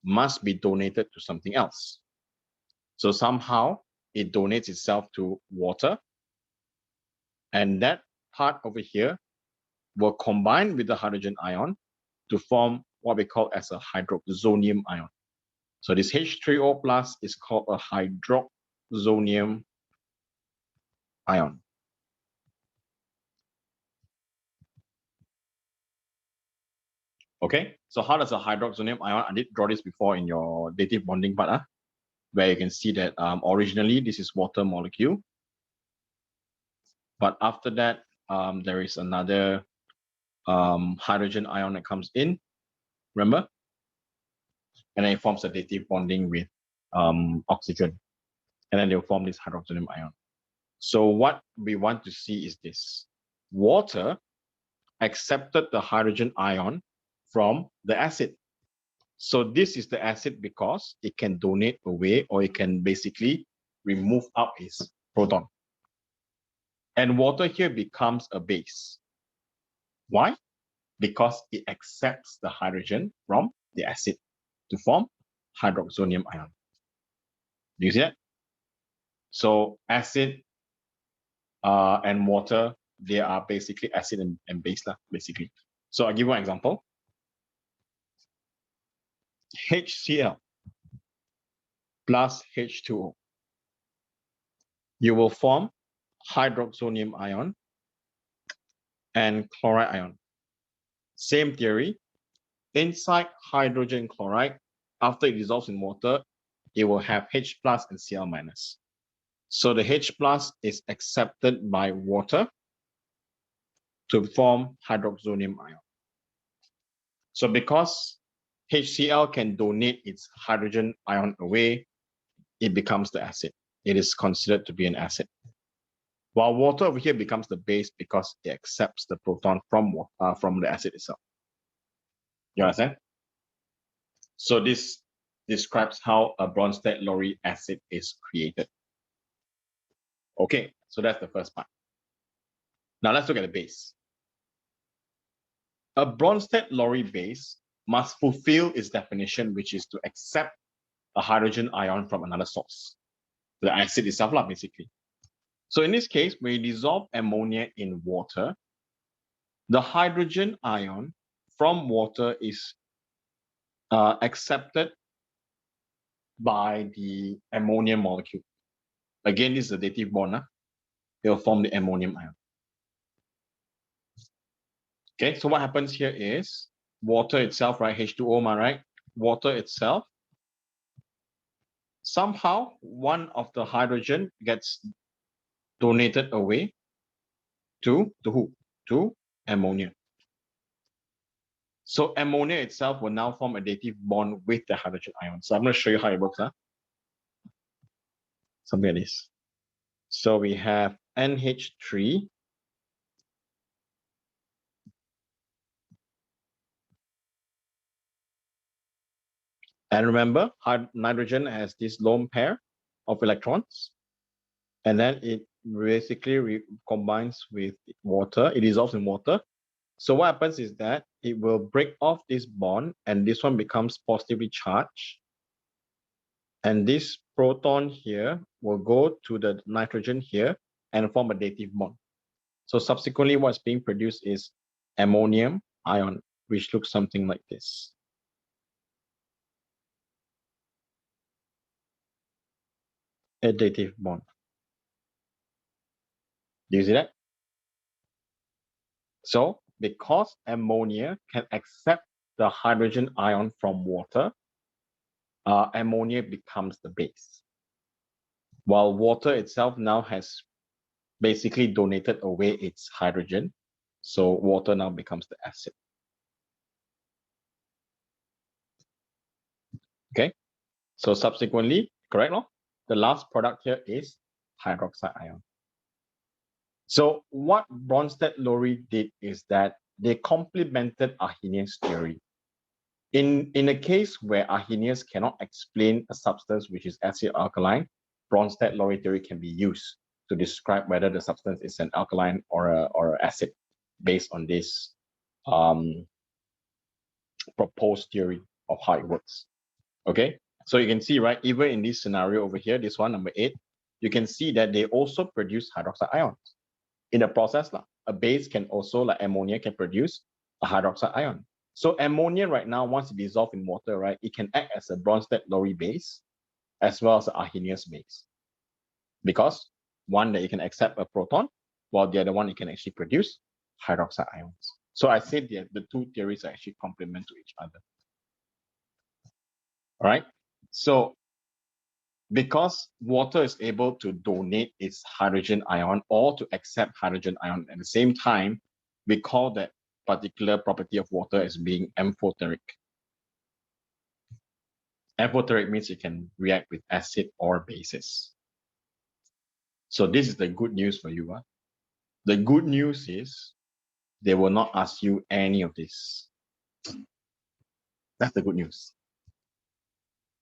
must be donated to something else. So somehow it donates itself to water, and that part over here will combine with the hydrogen ion to form what we call as a hydroxonium ion. So this H3O plus is called a hydroxonium ion. Okay, so how does a hydroxonium ion? I did draw this before in your dative bonding part, where you can see that originally this is water molecule, but after that there is another hydrogen ion that comes in, remember, and then it forms a dative bonding with oxygen, and then they'll form this hydroxonium ion. So what we want to see is this: water accepted the hydrogen ion from the acid. So this is the acid because it can donate away, or it can basically remove out its proton. And water here becomes a base. Why? Because it accepts the hydrogen from the acid to form hydroxonium ion. Do you see that? So acid and water, they are basically acid and base, basically. So I'll give you an example. HCl plus H2O. You will form hydroxonium ion and chloride ion. Same theory. Inside hydrogen chloride, after it dissolves in water, it will have H plus and Cl minus. So the H plus is accepted by water to form hydroxonium ion. So because HCl can donate its hydrogen ion away, it becomes the acid. It is considered to be an acid. While water over here becomes the base because it accepts the proton from the acid itself. You understand? So this describes how a Bronsted-Lowry acid is created. Okay, so that's the first part. Now let's look at the base. A Bronsted-Lowry base must fulfill its definition, which is to accept a hydrogen ion from another source, the acid itself, basically. So in this case, when you dissolve ammonia in water, the hydrogen ion from water is accepted by the ammonia molecule. Again, this is a dative bond. It will form the ammonium ion. Okay, so what happens here is water itself, right? H2O, right? Water itself. Somehow, one of the hydrogen gets donated away to who? To ammonia. So ammonia itself will now form a dative bond with the hydrogen ion. So I'm going to show you how it works. Something like this. So we have NH3. And remember, nitrogen has this lone pair of electrons. And then it basically combines with water. It dissolves in water. So what happens is that it will break off this bond, and this one becomes positively charged. And this proton here will go to the nitrogen here and form a dative bond. So subsequently, what's being produced is ammonium ion, which looks something like this. A dative bond. Do you see that? So because ammonia can accept the hydrogen ion from water, ammonia becomes the base. While water itself now has basically donated away its hydrogen, so water now becomes the acid. Okay, so subsequently, correct, no? The last product here is hydroxide ion. So what Bronsted-Lowry did is that they complemented Arrhenius theory. In a case where Arrhenius cannot explain a substance which is acid or alkaline, Bronsted-Lowry theory can be used to describe whether the substance is an alkaline or an acid based on this proposed theory of how it works. Okay, so you can see, right, even in this scenario over here, this one, number 8, you can see that they also produce hydroxide ions. In the process, a base can also, like ammonia, can produce a hydroxide ion. So ammonia right now, once it dissolves in water, right, it can act as a Bronsted-Lowry base as well as an Arrhenius base. Because one, that it can accept a proton, while the other one, it can actually produce hydroxide ions. So I said the two theories are actually complement to each other. All right. So because water is able to donate its hydrogen ion or to accept hydrogen ion at the same time, we call that particular property of water as being amphoteric. Amphoteric means it can react with acid or bases. So this is the good news for you. The good news is they will not ask you any of this. That's the good news.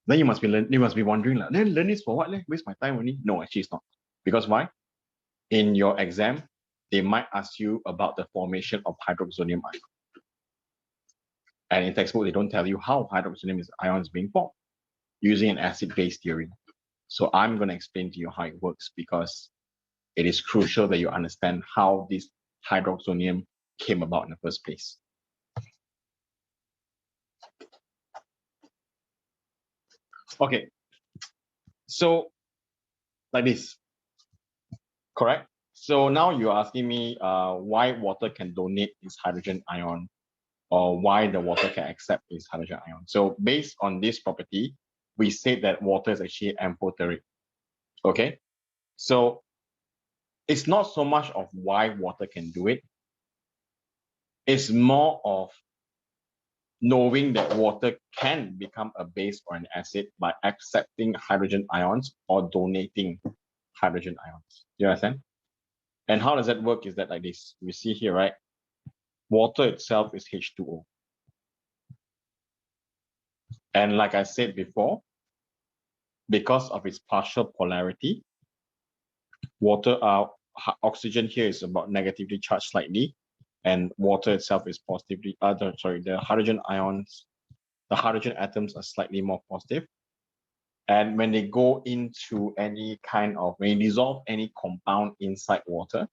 Then you must be wondering, then learn this for what? Waste my time only? No, actually it's not. Because why? In your exam, they might ask you about the formation of hydroxonium ion. And in textbook, they don't tell you how hydroxonium ion is being formed using an acid-base theory. So I'm going to explain to you how it works because it is crucial that you understand how this hydroxonium came about in the first place. Okay, so like this, correct? So now you're asking me why water can donate its hydrogen ion or why the water can accept its hydrogen ion. So based on this property, we say that water is actually amphoteric. Okay, so it's not so much of why water can do it. It's more of knowing that water can become a base or an acid by accepting hydrogen ions or donating hydrogen ions. Do you understand? And how does that work is that like this. We see here, right? Water itself is H2O. And like I said before, because of its partial polarity, Water, oxygen here is about negatively charged slightly, and water itself is positively, the hydrogen ions, the hydrogen atoms are slightly more positive. And when they go into any kind of, when you dissolve any compound inside water,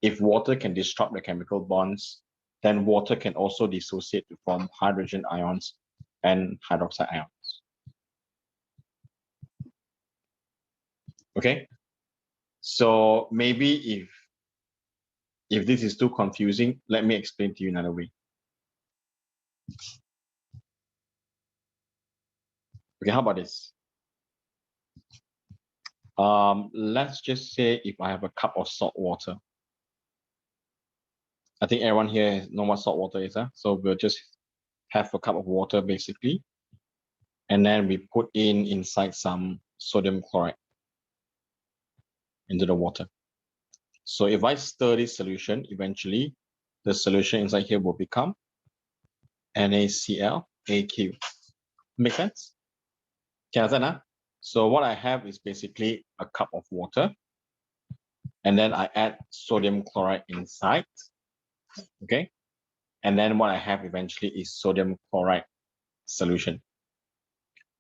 if water can disrupt the chemical bonds, then water can also dissociate to form hydrogen ions and hydroxide ions. Okay, so maybe if this is too confusing, let me explain to you another way. Okay, how about this? Let's just say if I have a cup of salt water. I think everyone here knows what salt water is, huh? So we'll just have a cup of water basically, and then we put inside some sodium chloride into the water. So if I stir this solution, eventually the solution inside here will become NaClAq. Make sense? Huh? So what I have is basically a cup of water, and then I add sodium chloride inside. Okay, and then what I have eventually is sodium chloride solution,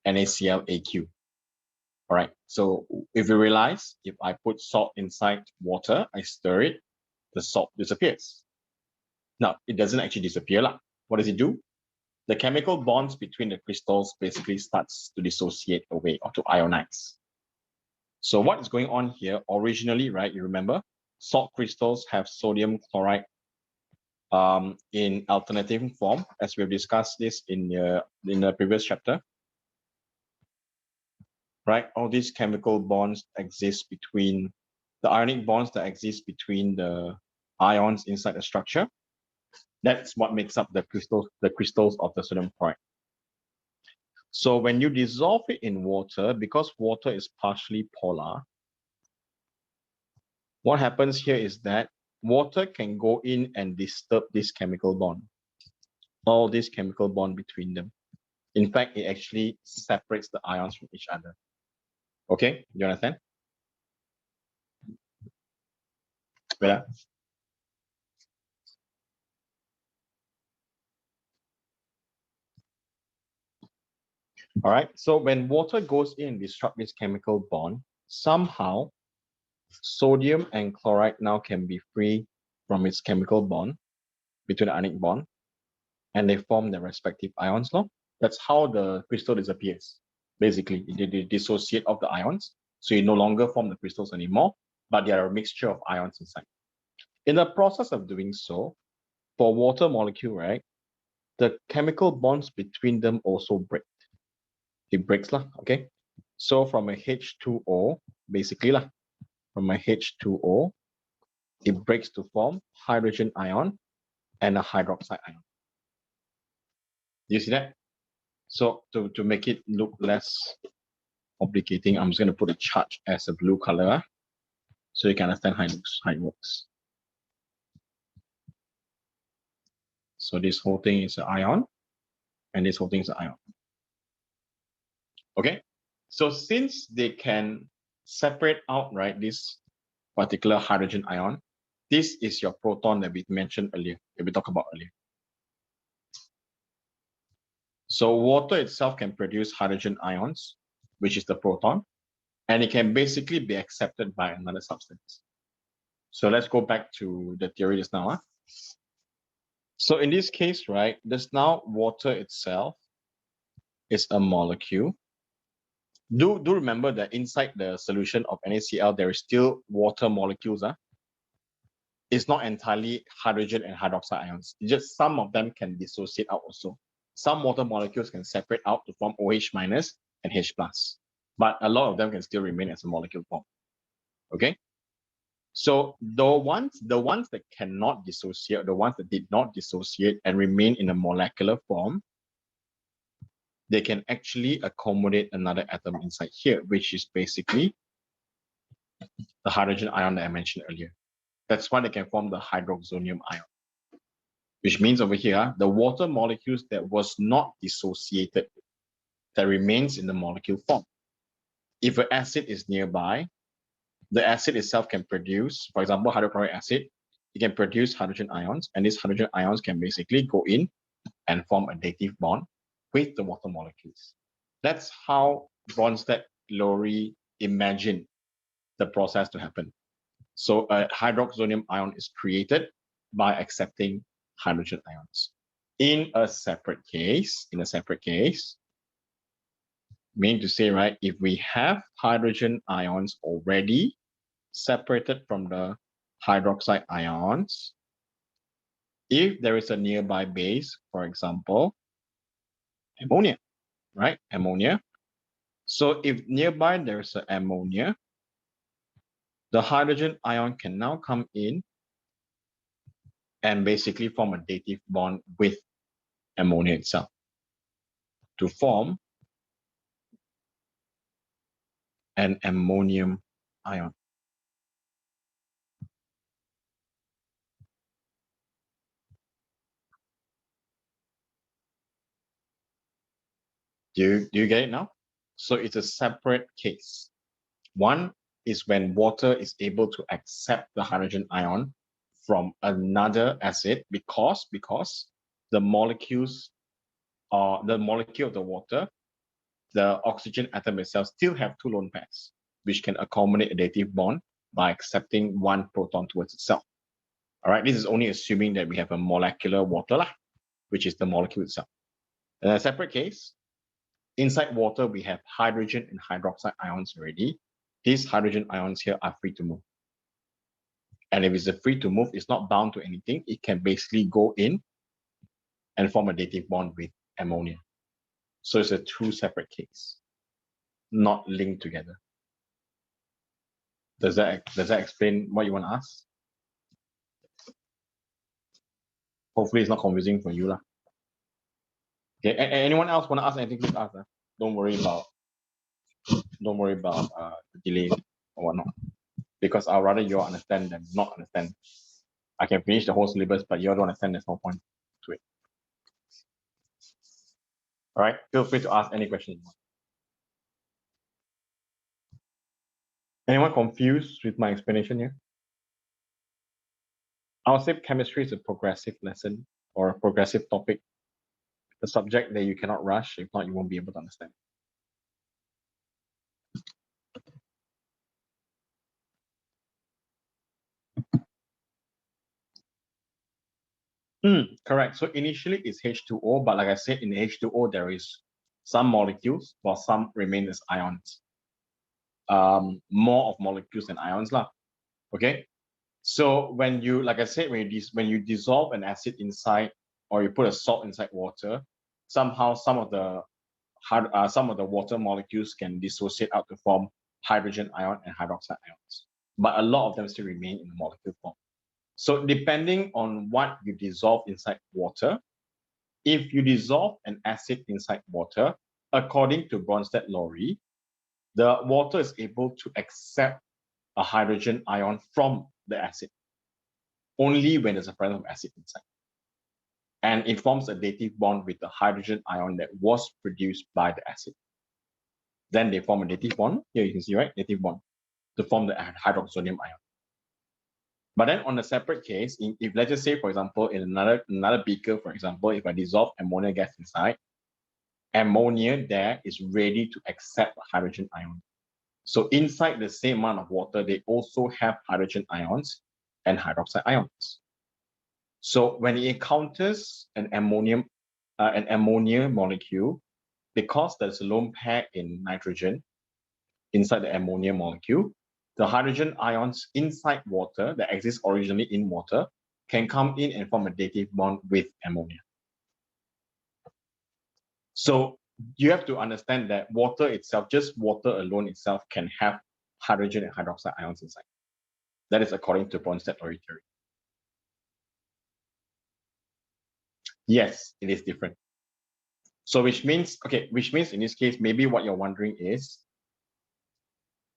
NaClAq. All right, so if you realize, if I put salt inside water, I stir it, the salt disappears. Now, it doesn't actually disappear. What does it do? The chemical bonds between the crystals basically starts to dissociate away or to ionize. So what is going on here originally, right? You remember, salt crystals have sodium chloride in alternating form, as we've discussed this in the previous chapter. Right, all these chemical bonds exist between the ionic bonds that exist between the ions inside the structure. That's what makes up the crystals of the sodium chloride. So when you dissolve it in water, because water is partially polar, what happens here is that water can go in and disturb this chemical bond, all this chemical bond between them. In fact, it actually separates the ions from each other. Okay, you understand? Yeah. All right, so when water goes in and disrupt this chemical bond, somehow sodium and chloride now can be free from its chemical bond between the ionic bond, and they form their respective ions. That's how the crystal disappears. Basically, they dissociate of the ions, so you no longer form the crystals anymore, but they are a mixture of ions inside. In the process of doing so, for water molecule, right, the chemical bonds between them also break. It breaks, okay? So from a H2O, basically, from a H2O, it breaks to form hydrogen ion and a hydroxide ion. Do you see that? So to make it look less complicating, I'm just going to put a charge as a blue color so you can understand how it works. So this whole thing is an ion, and this whole thing is an ion. Okay, so since they can separate out, right, this particular hydrogen ion, this is your proton that we mentioned earlier, that we talked about earlier. So water itself can produce hydrogen ions, which is the proton, and it can basically be accepted by another substance. So let's go back to the theory just now. So in this case, right, just now water itself is a molecule. Do remember that inside the solution of NaCl, there is still water molecules. It's not entirely hydrogen and hydroxide ions. It's just some of them can dissociate out also. Some water molecules can separate out to form OH minus and H plus, but a lot of them can still remain as a molecule form. Okay, so the ones that cannot dissociate, the ones that did not dissociate and remain in a molecular form, they can actually accommodate another atom inside here, which is basically the hydrogen ion that I mentioned earlier. That's why they can form the hydroxonium ion, which means over here, the water molecules that was not dissociated, that remains in the molecule form. If an acid is nearby, the acid itself can produce, for example, hydrochloric acid, it can produce hydrogen ions, and these hydrogen ions can basically go in and form a dative bond with the water molecules. That's how Bronsted Lowry imagined the process to happen. So a hydroxonium ion is created by accepting hydrogen ions. In a separate case, meaning to say, right, if we have hydrogen ions already separated from the hydroxide ions, if there is a nearby base, for example, ammonia, right? Ammonia. So if nearby there's an ammonia, the hydrogen ion can now come in and basically form a dative bond with ammonia itself to form an ammonium ion. Do you get it now? So it's a separate case. One is when water is able to accept the hydrogen ion from another acid because the molecules or the molecule of the water, the oxygen atom itself still have two lone pairs, which can accommodate a dative bond by accepting one proton towards itself. All right, this is only assuming that we have a molecular water, which is the molecule itself. In a separate case, inside water, we have hydrogen and hydroxide ions already. These hydrogen ions here are free to move. And if it's a free to move, it's not bound to anything. It can basically go in and form a dative bond with ammonia. So it's a two separate case, not linked together. Does that explain what you want to ask? Hopefully it's not confusing for you. Okay, anyone else want to ask anything, please ask. Don't worry about the delay or whatnot. Because I'd rather you all understand than not understand. I can finish the whole syllabus, but you all don't understand, there's no point to it. All right, feel free to ask any questions. Anyone confused with my explanation here? I'll say chemistry is a progressive lesson or a progressive topic, a subject that you cannot rush. If not, you won't be able to understand. Correct. So initially it's H2O, but like I said, in H2O, there is some molecules, while some remain as ions. More of molecules than ions, lah. Okay. So when you, like I said, when you dissolve an acid inside, or you put a salt inside water, somehow some of the water molecules can dissociate out to form hydrogen ion and hydroxide ions, but a lot of them still remain in the molecule form. So depending on what you dissolve inside water, if you dissolve an acid inside water, according to Bronsted-Lowry, the water is able to accept a hydrogen ion from the acid only when there's a presence of acid inside. And it forms a dative bond with the hydrogen ion that was produced by the acid. Then they form a dative bond. Here you can see, right? Dative bond to form the hydroxonium ion. But then on a separate case, if let's just say, for example, in another beaker, for example, if I dissolve ammonia gas inside, ammonia there is ready to accept a hydrogen ion. So inside the same amount of water, they also have hydrogen ions and hydroxide ions. So when it encounters an ammonia molecule, because there's a lone pair in nitrogen inside the ammonia molecule, the hydrogen ions inside water that exist originally in water can come in and form a dative bond with ammonia. So you have to understand that water itself, just water alone itself, can have hydrogen and hydroxide ions inside. That is according to Bronsted-Lowry theory. Yes, it is different. So which means in this case, maybe what you're wondering is,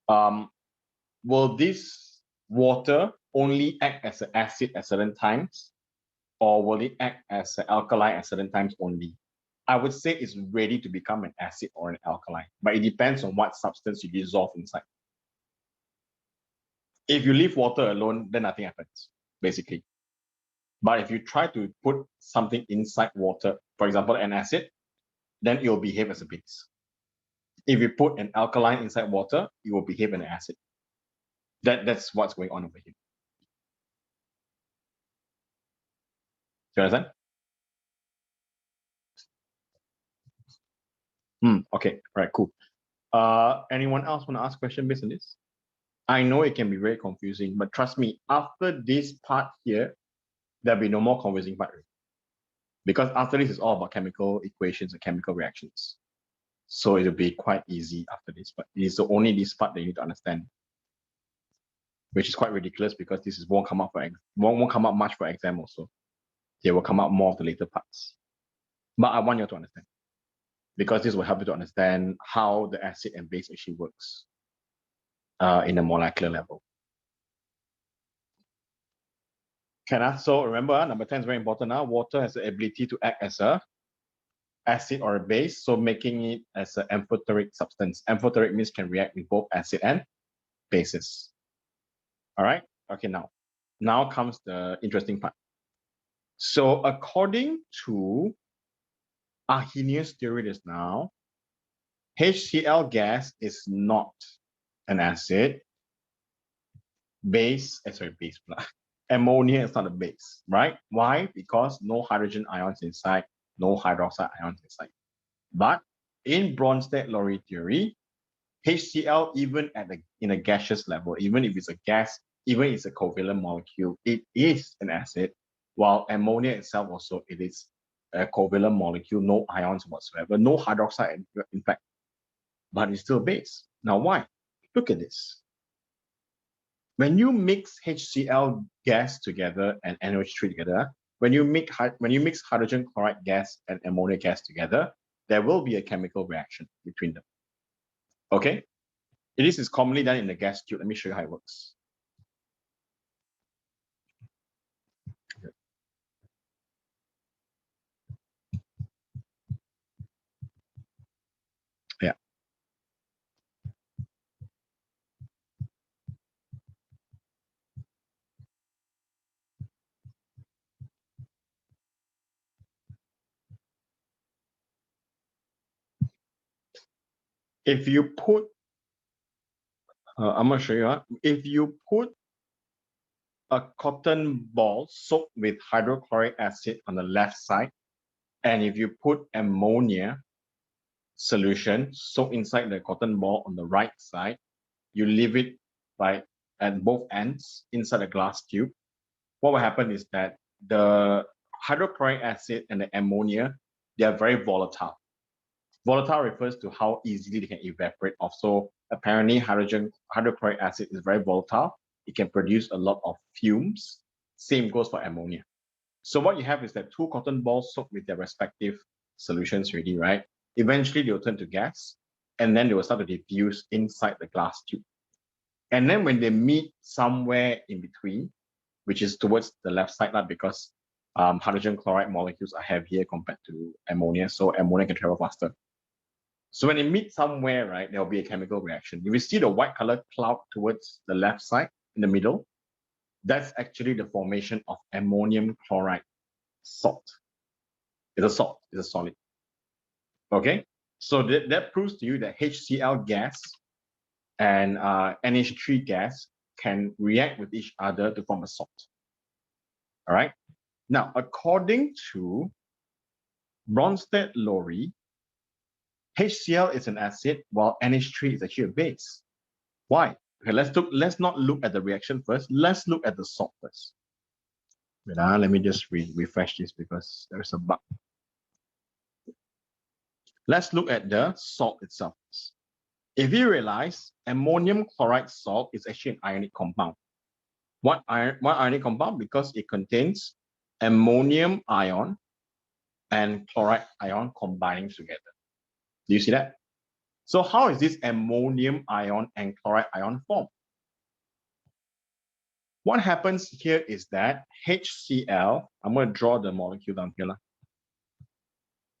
will this water only act as an acid at certain times, or will it act as an alkali at certain times only? I would say it's ready to become an acid or an alkali, but it depends on what substance you dissolve inside. If you leave water alone, then nothing happens, basically. But if you try to put something inside water, for example, an acid, then it will behave as a base. If you put an alkaline inside water, it will behave as an acid. That's what's going on over here. Do you understand? Okay, all right, cool. Anyone else want to ask a question based on this? I know it can be very confusing, but trust me, after this part here, there'll be no more confusing part. Because after this is all about chemical equations and chemical reactions. So it'll be quite easy after this, but it is only this part that you need to understand, which is quite ridiculous because this won't come up much for exam also. They will come out more of the later parts. But I want you to understand, because this will help you to understand how the acid and base actually works in a molecular level. So remember, number 10 is very important now. Water has the ability to act as a acid or a base, so making it as an amphoteric substance. Amphoteric means can react with both acid and bases. All right. Okay. Now comes the interesting part. So according to Arrhenius theory just now, HCl gas is not an acid. Base. Ammonia is not a base, right? Why? Because no hydrogen ions inside, no hydroxide ions inside. But in Bronsted-Lowry theory, HCl, even in a gaseous level, even if it's a gas, even if it's a covalent molecule, it is an acid, while ammonia itself also, it is a covalent molecule, no ions whatsoever, no hydroxide, in fact, but it's still a base. Now, why? Look at this. When you mix HCl gas together and NOH3 together, when you mix hydrogen chloride gas and ammonia gas together, there will be a chemical reaction between them. Okay? This is commonly done in the gas tube. Let me show you how it works. Yeah. If you put, I'm going to show you, if you put a cotton ball soaked with hydrochloric acid on the left side, and if you put ammonia solution soaked inside the cotton ball on the right side, you leave it at both ends inside a glass tube, what will happen is that the hydrochloric acid and the ammonia, they are very volatile. Volatile refers to how easily they can evaporate off. So apparently hydrochloric acid is very volatile. It can produce a lot of fumes. Same goes for ammonia. So what you have is that two cotton balls soaked with their respective solutions already, right? Eventually they will turn to gas, and then they will start to diffuse inside the glass tube. And then when they meet somewhere in between, which is towards the left side, because hydrogen chloride molecules are heavier compared to ammonia, so ammonia can travel faster. So when they meet somewhere, right, there will be a chemical reaction. If you see the white color cloud towards the left side in the middle, that's actually the formation of ammonium chloride salt. It's a salt, it's a solid. Okay, so that proves to you that HCl gas and NH3 gas can react with each other to form a salt. All right. Now, according to Bronsted-Lowry, HCl is an acid while NH3 is actually a base. Why? Okay, let's not look at the reaction first. Let's look at the salt first. Wait, let me just refresh this because there's a bug. Let's look at the salt itself. If you realize ammonium chloride salt is actually an ionic compound. Why ionic compound? Because it contains ammonium ion and chloride ion combining together. Do you see that? So how is this ammonium ion and chloride ion formed? What happens here is that HCl, I'm going to draw the molecule down here.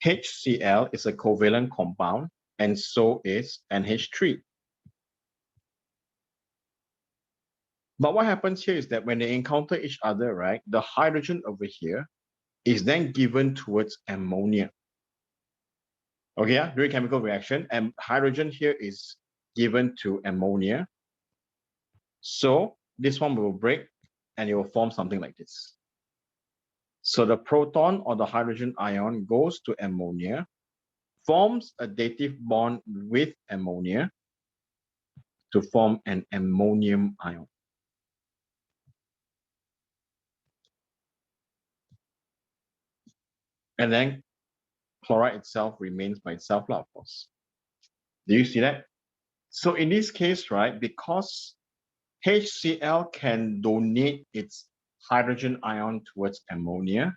HCl is a covalent compound, and so is NH3. But what happens here is that when they encounter each other, right, the hydrogen over here is then given towards ammonia. Okay, yeah, during chemical reaction, and hydrogen here is given to ammonia. So this one will break and it will form something like this. So the proton or the hydrogen ion goes to ammonia, forms a dative bond with ammonia to form an ammonium ion. And then chloride itself remains by itself, of course. Do you see that? So in this case, right, because HCl can donate its hydrogen ion towards ammonia,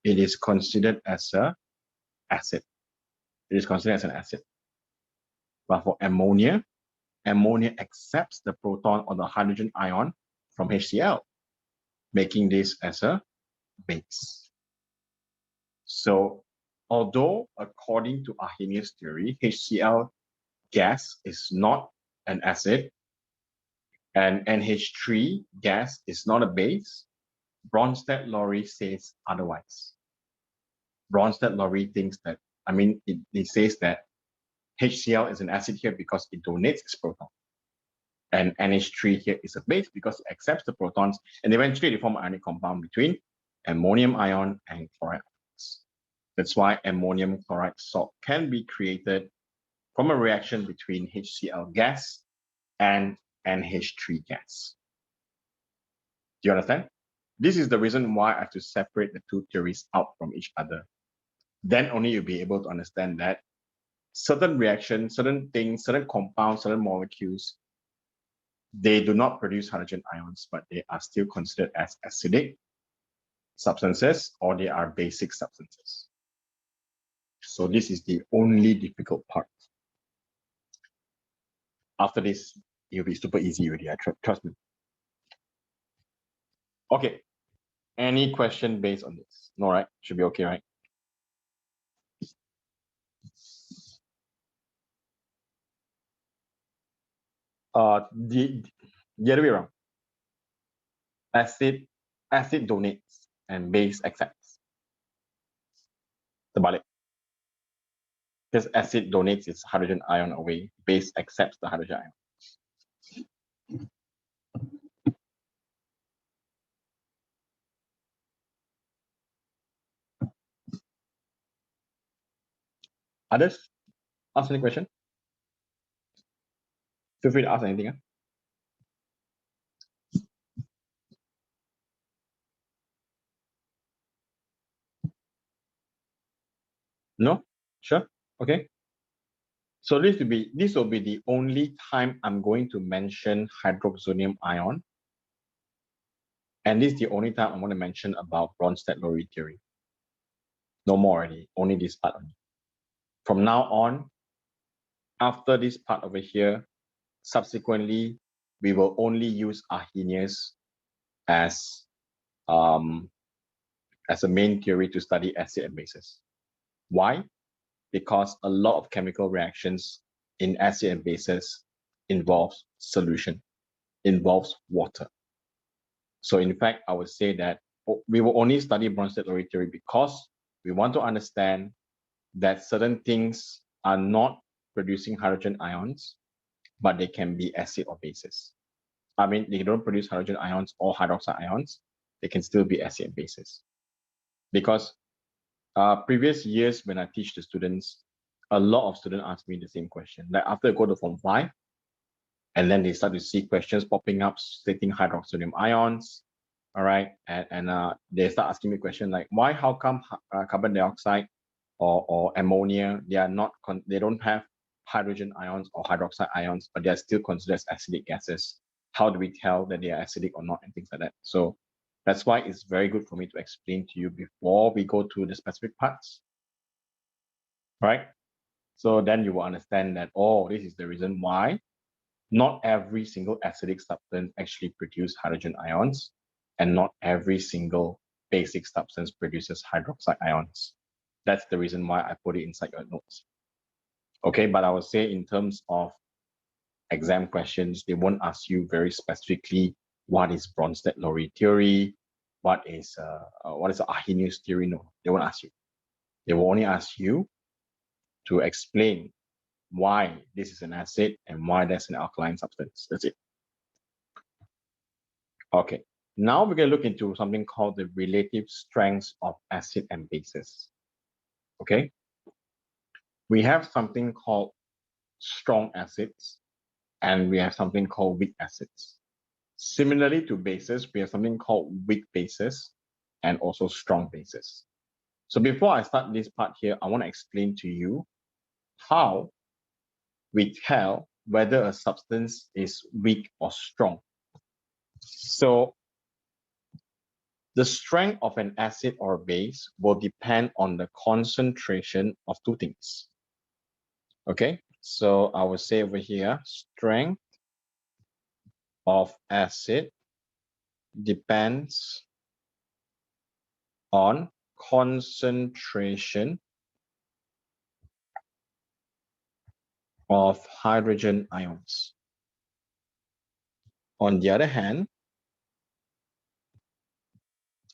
it is considered as an acid. It is considered as an acid. But for ammonia, ammonia accepts the proton or the hydrogen ion from HCl, making this as a base. So although according to Arrhenius theory, HCl gas is not an acid and NH3 gas is not a base, Bronsted Lowry says otherwise. Bronsted Lowry thinks that, it says that HCl is an acid here because it donates its proton. And NH3 here is a base because it accepts the protons, and eventually they form an ionic compound between ammonium ion and chloride ions. That's why ammonium chloride salt can be created from a reaction between HCl gas and NH3 gas. Do you understand? This is the reason why I have to separate the two theories out from each other. Then only you'll be able to understand that certain reactions, certain things, certain compounds, certain molecules, they do not produce hydrogen ions, but they are still considered as acidic substances or they are basic substances. So this is the only difficult part. After this, it'll be super easy already, trust me. Okay, any question based on this? No, right? Should be okay, right? The other way around. Acid donates and base accepts. Terbalik. Because acid donates its hydrogen ion away, base accepts the hydrogen ion. Others? Ask any question? Feel free to ask anything. Huh? No? Sure? Okay. So this will be the only time I'm going to mention hydroxonium ion. And this is the only time I'm going to mention about Bronsted-Lowry theory. No more already, only this part only. From now on, after this part over here, subsequently, we will only use Arrhenius as a main theory to study acid and bases. Why? Because a lot of chemical reactions in acid and bases involves solution, involves water. So in fact, I would say that we will only study Bronsted-Lowry theory because we want to understand that certain things are not producing hydrogen ions, but they can be acid or bases. I mean, they don't produce hydrogen ions or hydroxide ions. They can still be acid and bases. Because previous years when I teach the students, a lot of students ask me the same question. Like after I go to Form 5, and then they start to see questions popping up stating hydroxonium ions, all right? And they start asking me questions like, why, how come carbon dioxide or ammonia, they don't have hydrogen ions or hydroxide ions, but they're still considered as acidic gases. How do we tell that they are acidic or not and things like that? So that's why it's very good for me to explain to you before we go to the specific parts, right? So then you will understand that, oh, this is the reason why not every single acidic substance actually produces hydrogen ions, and not every single basic substance produces hydroxide ions. That's the reason why I put it inside your notes. Okay, but I would say in terms of exam questions, they won't ask you very specifically what is Bronsted Lowry theory, what is the Arrhenius theory. No, they won't ask you. They will only ask you to explain why this is an acid and why that's an alkaline substance. That's it. Okay, now we're going to look into something called the relative strengths of acid and bases. Okay, we have something called strong acids and we have something called weak acids. Similarly to bases, we have something called weak bases and also strong bases. So before I start this part here, I want to explain to you how we tell whether a substance is weak or strong. So the strength of an acid or base will depend on the concentration of two things. Okay, so I will say over here, strength of acid depends on concentration of hydrogen ions. On the other hand,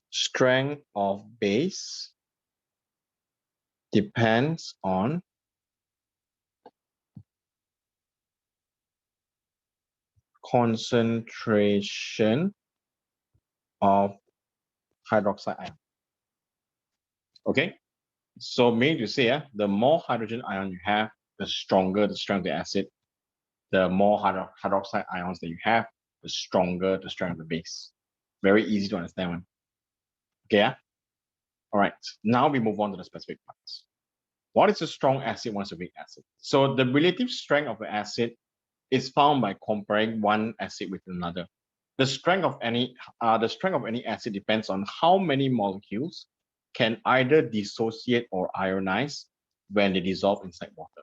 strength of base depends on concentration of hydroxide ion. Okay, so meaning to say, the more hydrogen ion you have, the stronger the strength of the acid. The more hydroxide ions that you have, the stronger the strength of the base. Very easy to understand one. Okay, yeah? All right, now we move on to the specific parts. What is a strong acid? What is a weak acid? So the relative strength of the acid is found by comparing one acid with another. The strength of any acid depends on how many molecules can either dissociate or ionize when they dissolve inside water.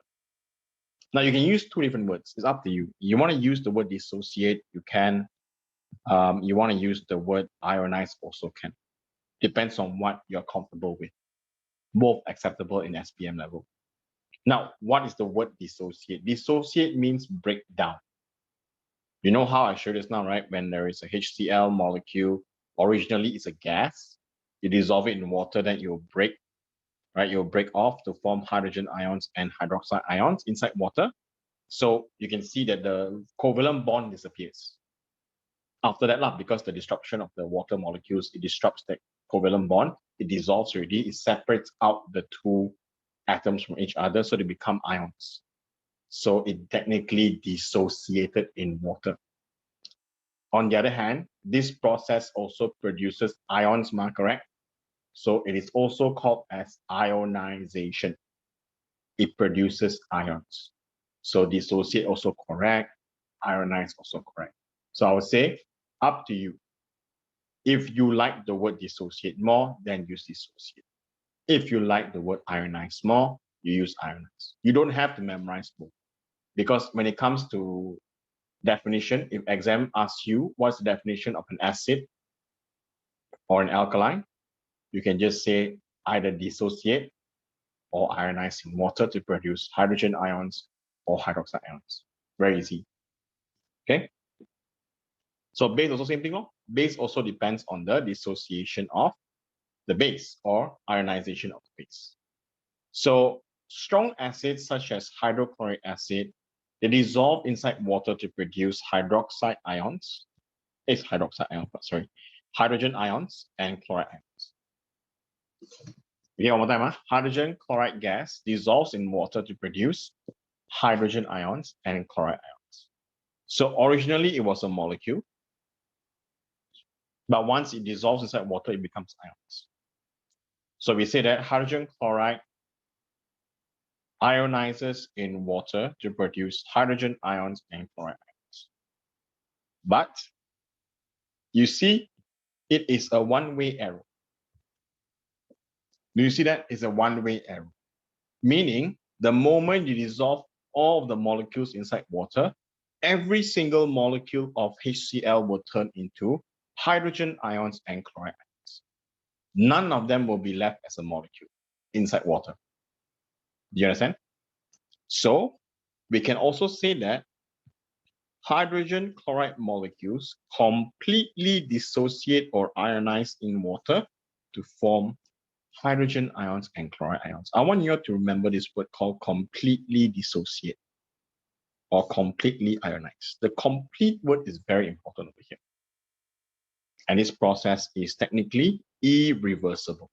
Now you can use two different words. It's up to you. You want to use the word dissociate, you can. You want to use the word ionize, also can. Depends on what you're comfortable with. Both acceptable in SPM level. Now, what is the word dissociate? Dissociate means break down. You know how I showed this now, right? When there is a HCl molecule, originally it's a gas. You dissolve it in water, then it will break, right? You'll break off to form hydrogen ions and hydroxide ions inside water. So you can see that the covalent bond disappears. After that, because the disruption of the water molecules, it disrupts the covalent bond, it dissolves already, it separates out the two atoms from each other, so they become ions. So it technically dissociated in water. On the other hand, this process also produces ions, correct? So it is also called as ionization. It produces ions. So dissociate also correct, ionize also correct. So I would say, up to you. If you like the word dissociate more, then use dissociate. If you like the word ionize more, you use ionize. You don't have to memorize both. Because when it comes to definition, if exam asks you what's the definition of an acid or an alkaline, you can just say either dissociate or ionize in water to produce hydrogen ions or hydroxide ions. Very easy. Okay. So base also same thing. Base also depends on the dissociation of the base or ionization of the base. So strong acids such as hydrochloric acid, they dissolve inside water to produce hydroxide ions. It's hydroxide ion, sorry, hydrogen ions and chloride ions. Okay, one more time. Hydrogen chloride gas dissolves in water to produce hydrogen ions and chloride ions. So originally it was a molecule, but once it dissolves inside water, it becomes ions. So we say that hydrogen chloride ionizes in water to produce hydrogen ions and chloride ions. But you see, it is a one-way arrow. Do you see that? It's a one-way arrow. Meaning, the moment you dissolve all of the molecules inside water, every single molecule of HCl will turn into hydrogen ions and chloride ions. None of them will be left as a molecule inside water. Do you understand? So we can also say that hydrogen chloride molecules completely dissociate or ionize in water to form hydrogen ions and chloride ions. I want you to remember this word called completely dissociate or completely ionize. The complete word is very important over here. And this process is technically irreversible.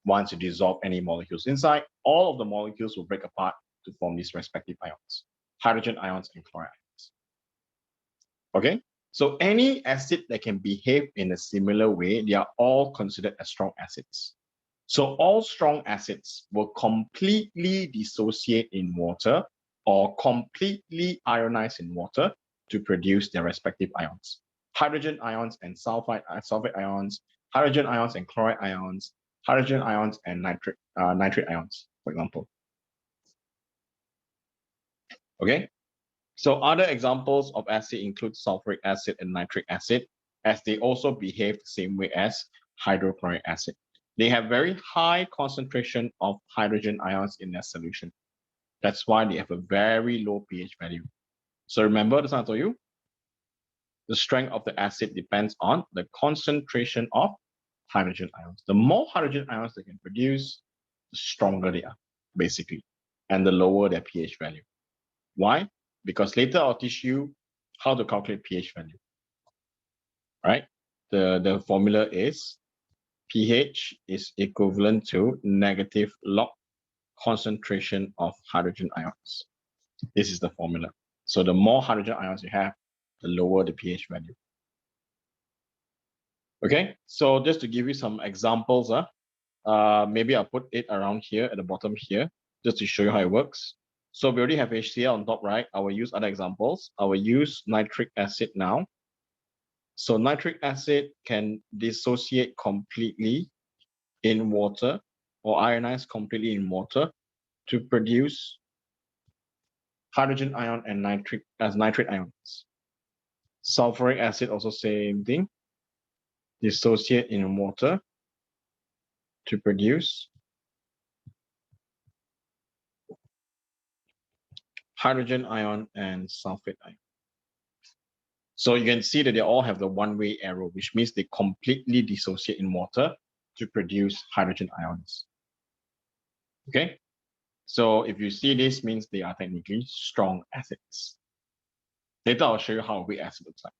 Once you dissolve any molecules inside, all of the molecules will break apart to form these respective ions, hydrogen ions and chloride ions. Okay, so any acid that can behave in a similar way, they are all considered as strong acids. So all strong acids will completely dissociate in water or completely ionize in water to produce their respective ions. Hydrogen ions and sulfate ions, hydrogen ions and chloride ions, hydrogen ions and nitrate ions, for example. Okay, so other examples of acid include sulfuric acid and nitric acid, as they also behave the same way as hydrochloric acid. They have very high concentration of hydrogen ions in their solution. That's why they have a very low pH value. So remember this I told you, the strength of the acid depends on the concentration of hydrogen ions. The more hydrogen ions they can produce, the stronger they are, basically, and the lower their pH value. Why? Because later I'll teach you how to calculate pH value. Right? The formula is pH is equivalent to negative log concentration of hydrogen ions. This is the formula. So the more hydrogen ions you have, the lower the pH value. Okay, so just to give you some examples, maybe I'll put it around here at the bottom here, just to show you how it works. So we already have HCl on top, right? I will use other examples. I will use nitric acid now. So nitric acid can dissociate completely in water or ionize completely in water to produce hydrogen ion and nitrate ions. Sulfuric acid also same thing, dissociate in water to produce hydrogen ion and sulfate ion. So you can see that they all have the one-way arrow, which means they completely dissociate in water to produce hydrogen ions. Okay, so if you see this, means they are technically strong acids. Later, I'll show you how a weak acid looks like.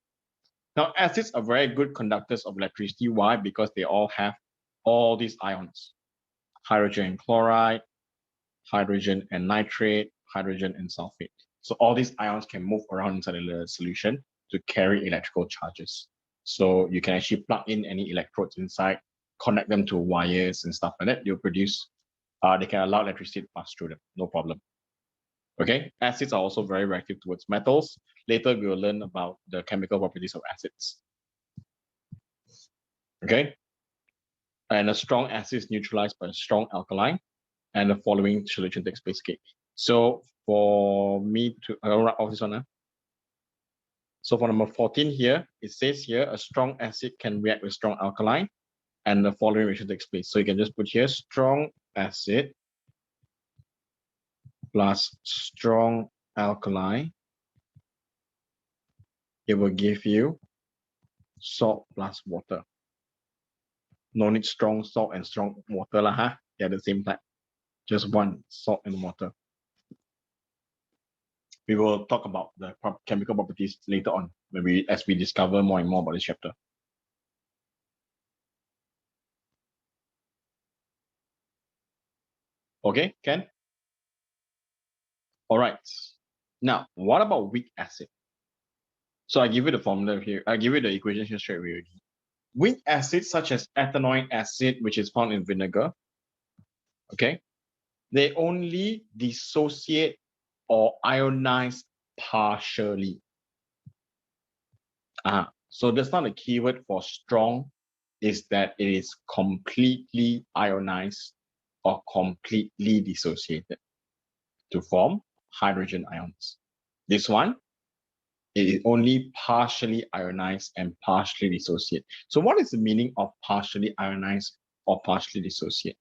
Now, acids are very good conductors of electricity. Why? Because they all have all these ions: hydrogen and chloride, hydrogen and nitrate, hydrogen and sulfate. So all these ions can move around inside the solution to carry electrical charges. So you can actually plug in any electrodes inside, connect them to wires and stuff like that. They'll produce, they can allow electricity to pass through them, no problem. Okay, acids are also very reactive towards metals. Later, we will learn about the chemical properties of acids. Okay, and a strong acid is neutralized by a strong alkaline, and the following solution takes place. Okay, so for me to write off this one. So for number 14 here, it says here a strong acid can react with strong alkaline, and the following reaction takes place. So you can just put here strong acid plus strong alkaline. It will give you salt plus water. No need strong salt and strong water lah, huh? They're the same type. Just one, salt and water. We will talk about the chemical properties later on, maybe as we discover more and more about this chapter. Okay, Ken? All right. Now, what about weak acid? So I give you the formula here. I give you the equation here straight away. Weak acids such as ethanoic acid, which is found in vinegar, okay, they only dissociate or ionize partially. So that's not a keyword for strong, is that it is completely ionized or completely dissociated to form hydrogen ions. This one, it is only partially ionized and partially dissociate. So what is the meaning of partially ionized or partially dissociate?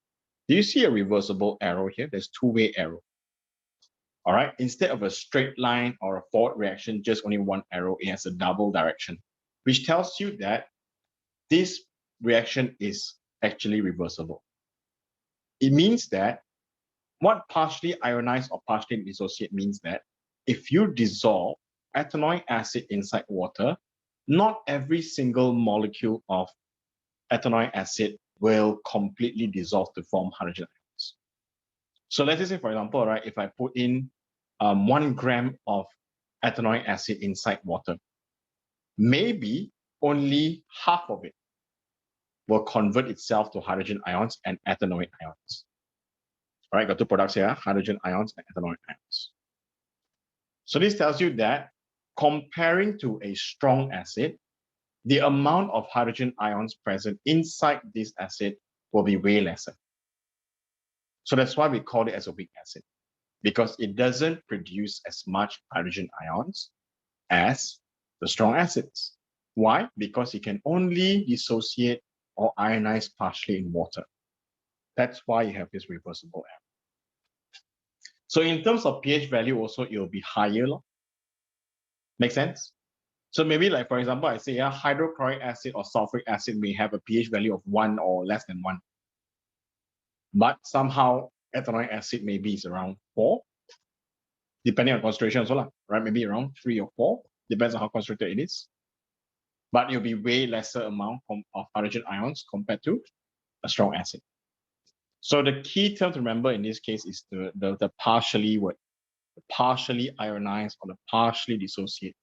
Do you see a reversible arrow here? There's two-way arrow. All right, instead of a straight line or a forward reaction, just only one arrow, it has a double direction, which tells you that this reaction is actually reversible. It means that what partially ionize or partially dissociate means that if you dissolve ethanoic acid inside water, not every single molecule of ethanoic acid will completely dissolve to form hydrogen ions. So let's say, for example, right, if I put in 1 gram of ethanoic acid inside water, maybe only half of it will convert itself to hydrogen ions and ethanoic ions. All right, got two products here, hydrogen ions and ethanoic ions. So this tells you that comparing to a strong acid, the amount of hydrogen ions present inside this acid will be way lesser. So that's why we call it as a weak acid, because it doesn't produce as much hydrogen ions as the strong acids. Why? Because it can only dissociate or ionize partially in water. That's why you have this reversible error. So in terms of pH value also, it will be higher. Make sense? So maybe like, for example, I say hydrochloric acid or sulfuric acid may have a pH value of 1 or less than 1. But somehow ethanoic acid maybe is around 4, depending on concentration also, right? Maybe around 3 or 4, depends on how concentrated it is. But it'll be way lesser amount of hydrogen ions compared to a strong acid. So the key term to remember in this case is the partially ionized or the partially dissociate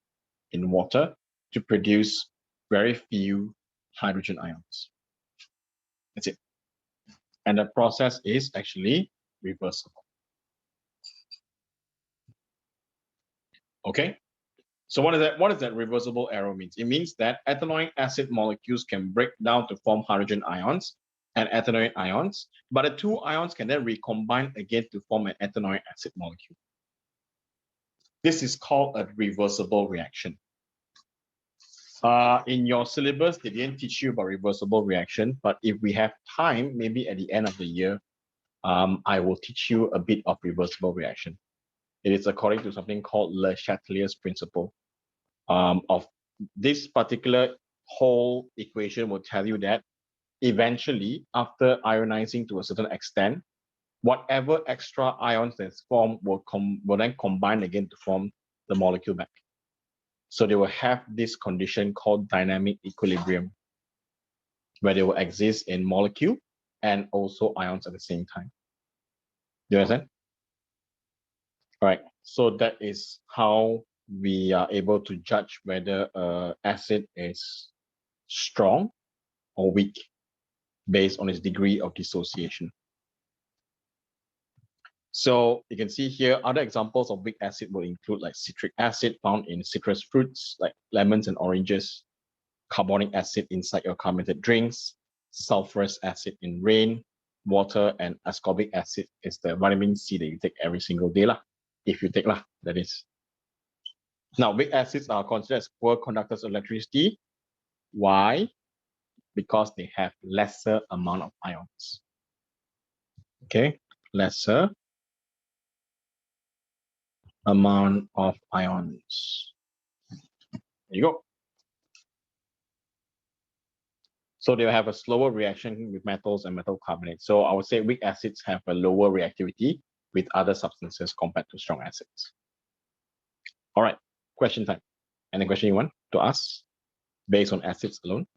in water to produce very few hydrogen ions. That's it. And the process is actually reversible. Okay. So what is that reversible arrow means? It means that ethanoic acid molecules can break down to form hydrogen ions and ethanoic ions, but the two ions can then recombine again to form an ethanoic acid molecule. This is called a reversible reaction. In your syllabus, they didn't teach you about reversible reaction, but if we have time, maybe at the end of the year, I will teach you a bit of reversible reaction. It is according to something called Le Chatelier's principle. Of this particular whole equation will tell you that eventually, after ionizing to a certain extent, whatever extra ions that's formed will then combine again to form the molecule back. So they will have this condition called dynamic equilibrium, where they will exist in molecule and also ions at the same time. Do you understand? All right. So that is how we are able to judge whether acid is strong or weak based on its degree of dissociation. So you can see here, other examples of weak acid will include like citric acid found in citrus fruits like lemons and oranges, carbonic acid inside your carbonated drinks, sulfurous acid in rain, water, and ascorbic acid is the vitamin C that you take every single day, if you take, that is. Now, weak acids are considered as poor conductors of electricity. Why? Because they have lesser amount of ions. Okay, lesser amount of ions. There you go. So they have a slower reaction with metals and metal carbonate. So I would say weak acids have a lower reactivity with other substances compared to strong acids. All right, question time. Any question you want to ask based on acids alone?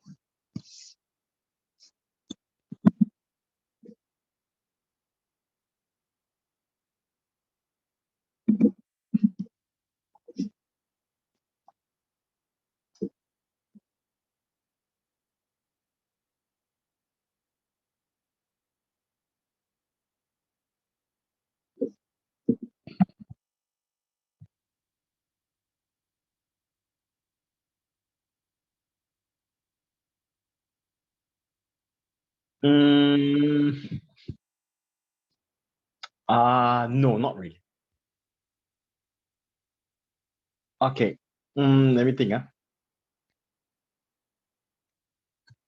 No, not really. Okay, let me think.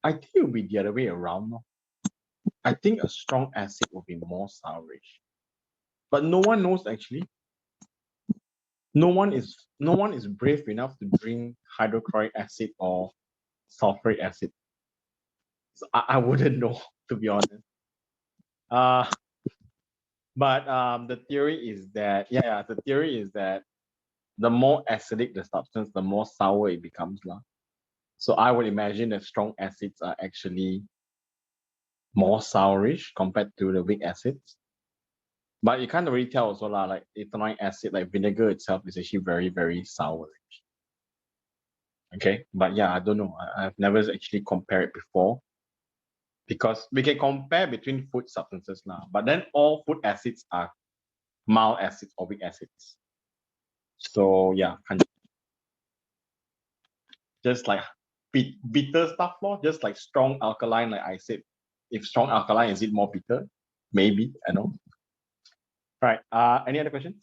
I think it will be the other way around. I think a strong acid will be more sourish. But no one knows actually. no one is brave enough to drink hydrochloric acid or sulfuric acid. So I wouldn't know, to be honest. But the theory is that the theory is that the more acidic the substance, the more sour it becomes. So I would imagine that strong acids are actually more sourish compared to the weak acids. But you can't really tell also like ethanoic acid, like vinegar itself is actually very, very sourish. Okay, but yeah, I don't know. I've never actually compared it before, because we can compare between food substances now, but then all food acids are mild acids or weak acids. So yeah, just like bitter stuff more, just like strong alkaline, like I said. If strong alkaline, is it more bitter? Maybe, I know. Right. Any other questions?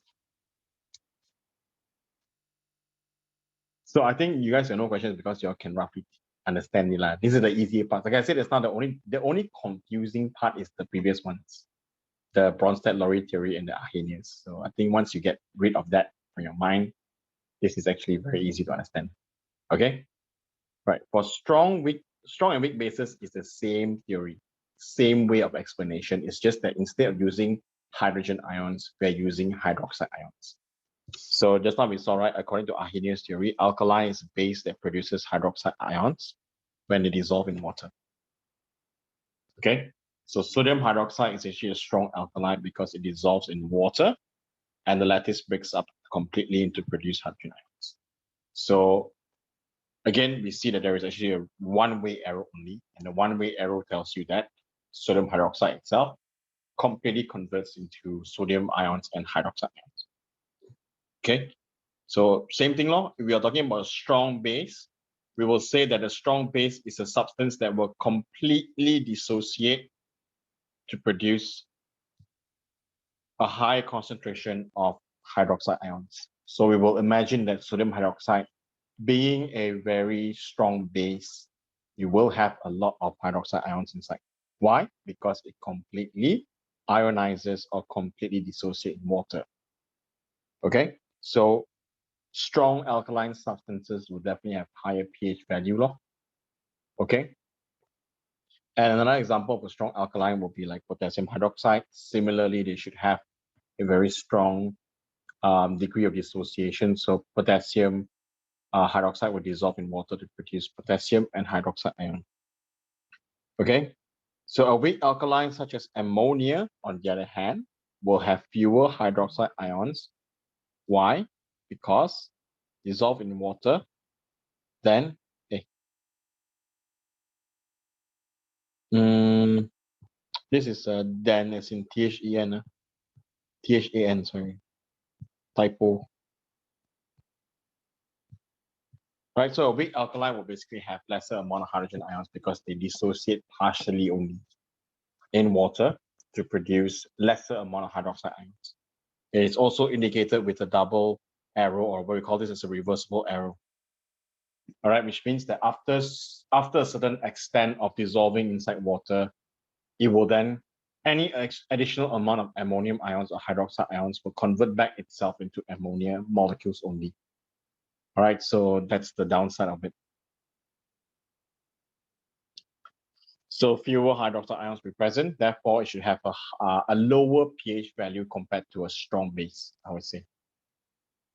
So I think you guys have no questions because you all can roughly understand it. This is the easy part. Like I said, it's not the only confusing part is the previous ones, the Bronsted Lowry theory and the Arrhenius. So I think once you get rid of that from your mind, this is actually very easy to understand. Okay. Right. For strong and weak bases is the same theory, same way of explanation. It's just that instead of using hydrogen ions, we're using hydroxide ions. So just now we saw, right, according to Arrhenius theory, alkali is a base that produces hydroxide ions when they dissolve in water. Okay, so sodium hydroxide is actually a strong alkali because it dissolves in water and the lattice breaks up completely to produce hydrogen ions. So again, we see that there is actually a one-way arrow only, and the one-way arrow tells you that sodium hydroxide itself completely converts into sodium ions and hydroxide ions. Okay, so same thing, if we are talking about a strong base, we will say that a strong base is a substance that will completely dissociate to produce a high concentration of hydroxide ions. So we will imagine that sodium hydroxide being a very strong base, you will have a lot of hydroxide ions inside. Why? Because it completely ionizes or completely dissociates in water. Okay, so strong alkaline substances will definitely have higher pH value. Okay, and another example of a strong alkaline will be like potassium hydroxide. Similarly, they should have a very strong degree of dissociation. So potassium hydroxide will dissolve in water to produce potassium and hydroxide ion. Okay, so a weak alkaline such as ammonia, on the other hand, will have fewer hydroxide ions. Why? Because dissolve in water, then this is then as in THAN, sorry, typo. Right, so a weak alkaline will basically have lesser amount of hydrogen ions because they dissociate partially only in water to produce lesser amount of hydroxide ions. It is also indicated with a double arrow, or what we call this as a reversible arrow. All right, which means that after a certain extent of dissolving inside water, it will then, any additional amount of ammonium ions or hydroxide ions will convert back itself into ammonia molecules only. All right, so that's the downside of it. So fewer hydroxide ions will be present, therefore it should have a lower pH value compared to a strong base, I would say.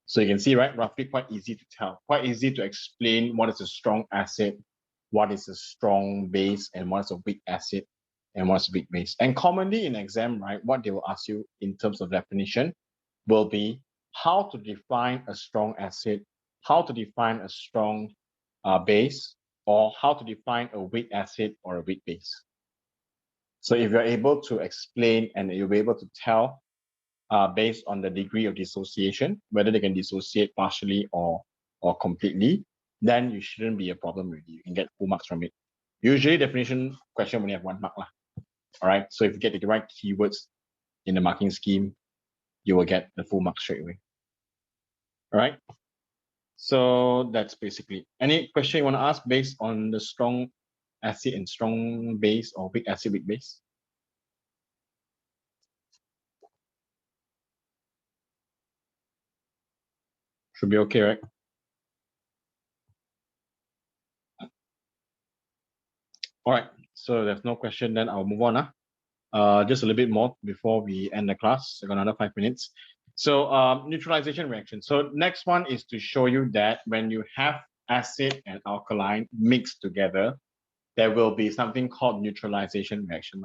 So you can see, right, roughly quite easy to tell, quite easy to explain what is a strong acid, what is a strong base, and what is a weak acid, and what's a weak base. And commonly in exam, right, what they will ask you in terms of definition will be how to define a strong acid, how to define a strong base, or how to define a weak acid or a weak base. So if you're able to explain and you'll be able to tell based on the degree of dissociation, whether they can dissociate partially or completely, then you shouldn't be a problem really. You can get full marks from it. Usually definition question only have 1 mark. All right. So if you get the right keywords in the marking scheme, you will get the full mark straight away. All right. So that's basically any question you want to ask based on the strong acid and strong base, or weak acid, weak base. Should be okay, right? All right, so there's no question, then I'll move on. Just a little bit more before we end the class. I got another 5 minutes. So neutralization reaction. So next one is to show you that when you have acid and alkaline mixed together, there will be something called neutralization reaction.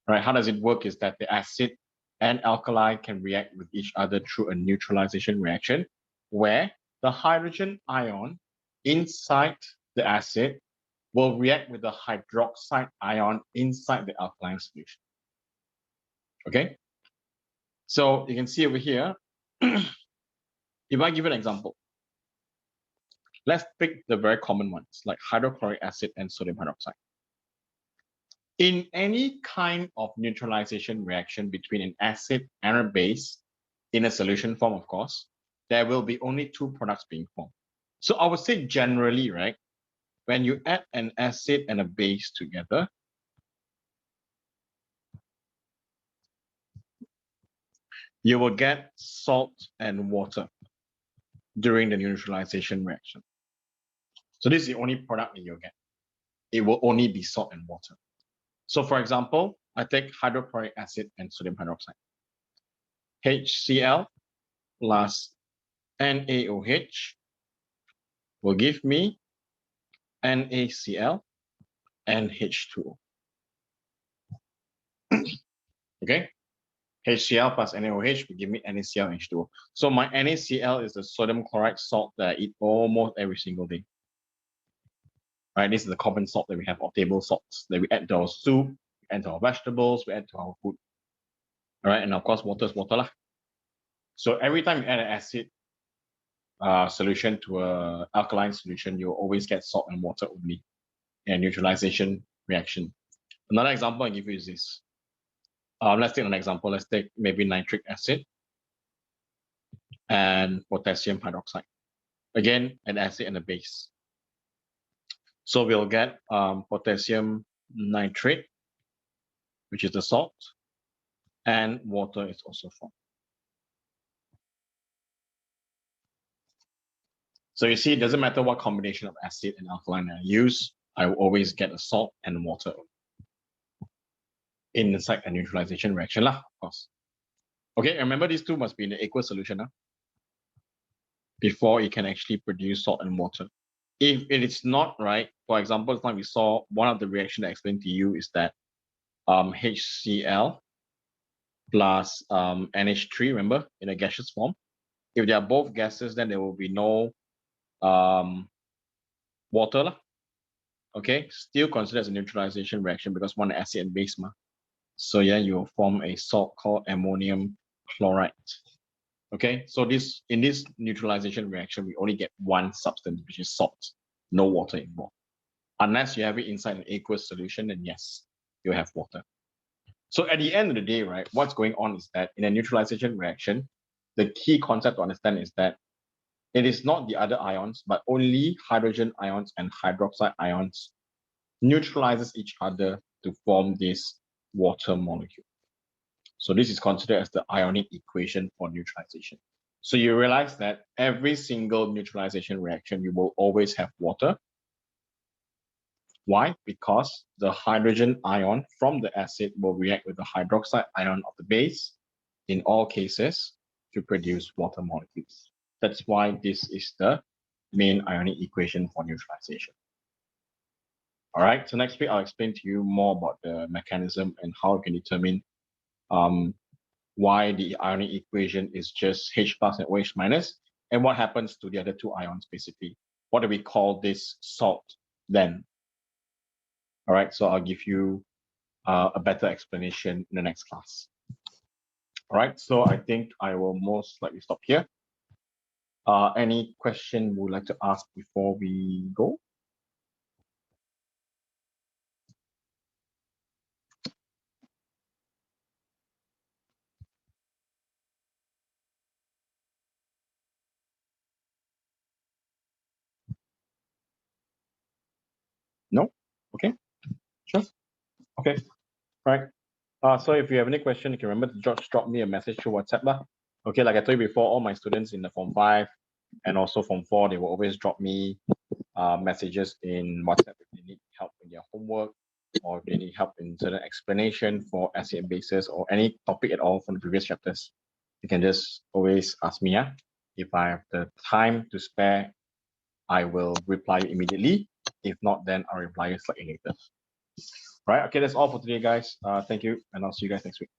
Right? How does it work is that the acid and alkali can react with each other through a neutralization reaction where the hydrogen ion inside the acid will react with the hydroxide ion inside the alkaline solution. Okay? So you can see over here, if I give an example, let's pick the very common ones like hydrochloric acid and sodium hydroxide. In any kind of neutralization reaction between an acid and a base, in a solution form, of course, there will be only two products being formed. So I would say generally, right, when you add an acid and a base together, you will get salt and water during the neutralization reaction. So this is the only product that you'll get. It will only be salt and water. So for example, I take hydrochloric acid and sodium hydroxide. HCl plus NaOH will give me NaCl and H2O. Okay? HCl plus NaOH will give me NaCl and H2O. So my NaCl is the sodium chloride salt that I eat almost every single day. Right? This is the common salt that we have, or table salts that we add to our soup, we add to our vegetables, we add to our food. All right, and of course, water is water lah. So every time you add an acid solution to an alkaline solution, you'll always get salt and water only in a neutralization reaction. Another example I give you is this. Let's take an example. Let's take maybe nitric acid and potassium hydroxide. Again, an acid and a base. So we'll get potassium nitrate, which is the salt, and water is also formed. So you see, it doesn't matter what combination of acid and alkaline I use, I will always get a salt and water inside a neutralization reaction, of course. Okay, remember these two must be in an aqueous solution before it can actually produce salt and water. If it is not, right, for example, like we saw, one of the reactions I explained to you is that HCl plus NH3, remember, in a gaseous form. If they are both gases, then there will be no water. Okay, still considered as a neutralization reaction because one acid and base. So yeah, you will form a salt called ammonium chloride. Okay, so in this neutralization reaction, we only get one substance, which is salt, no water involved. Unless you have it inside an aqueous solution, then yes, you have water. So at the end of the day, right, what's going on is that in a neutralization reaction, the key concept to understand is that it is not the other ions, but only hydrogen ions and hydroxide ions neutralizes each other to form this water molecule. So this is considered as the ionic equation for neutralization. So you realize that every single neutralization reaction, you will always have water. Why? Because the hydrogen ion from the acid will react with the hydroxide ion of the base in all cases to produce water molecules. That's why this is the main ionic equation for neutralization. All right, so next week I'll explain to you more about the mechanism and how you can determine why the ionic equation is just H plus and OH minus, and what happens to the other two ions basically. What do we call this salt then? All right, so I'll give you a better explanation in the next class. All right, so I think I will most likely stop here. Any question you would like to ask before we go? No? Okay, sure. Okay, all right. So if you have any question, you can remember to just drop me a message through WhatsApp. Okay, like I told you before, all my students in the Form 5, And also Form 4, they will always drop me messages in WhatsApp if they need help in their homework, or if they need help in certain explanation for acid and bases or any topic at all from the previous chapters. You can just always ask me. If I have the time to spare, I will reply immediately. If not, then I'll reply slightly later. Right. Okay, that's all for today, guys. Thank you, and I'll see you guys next week.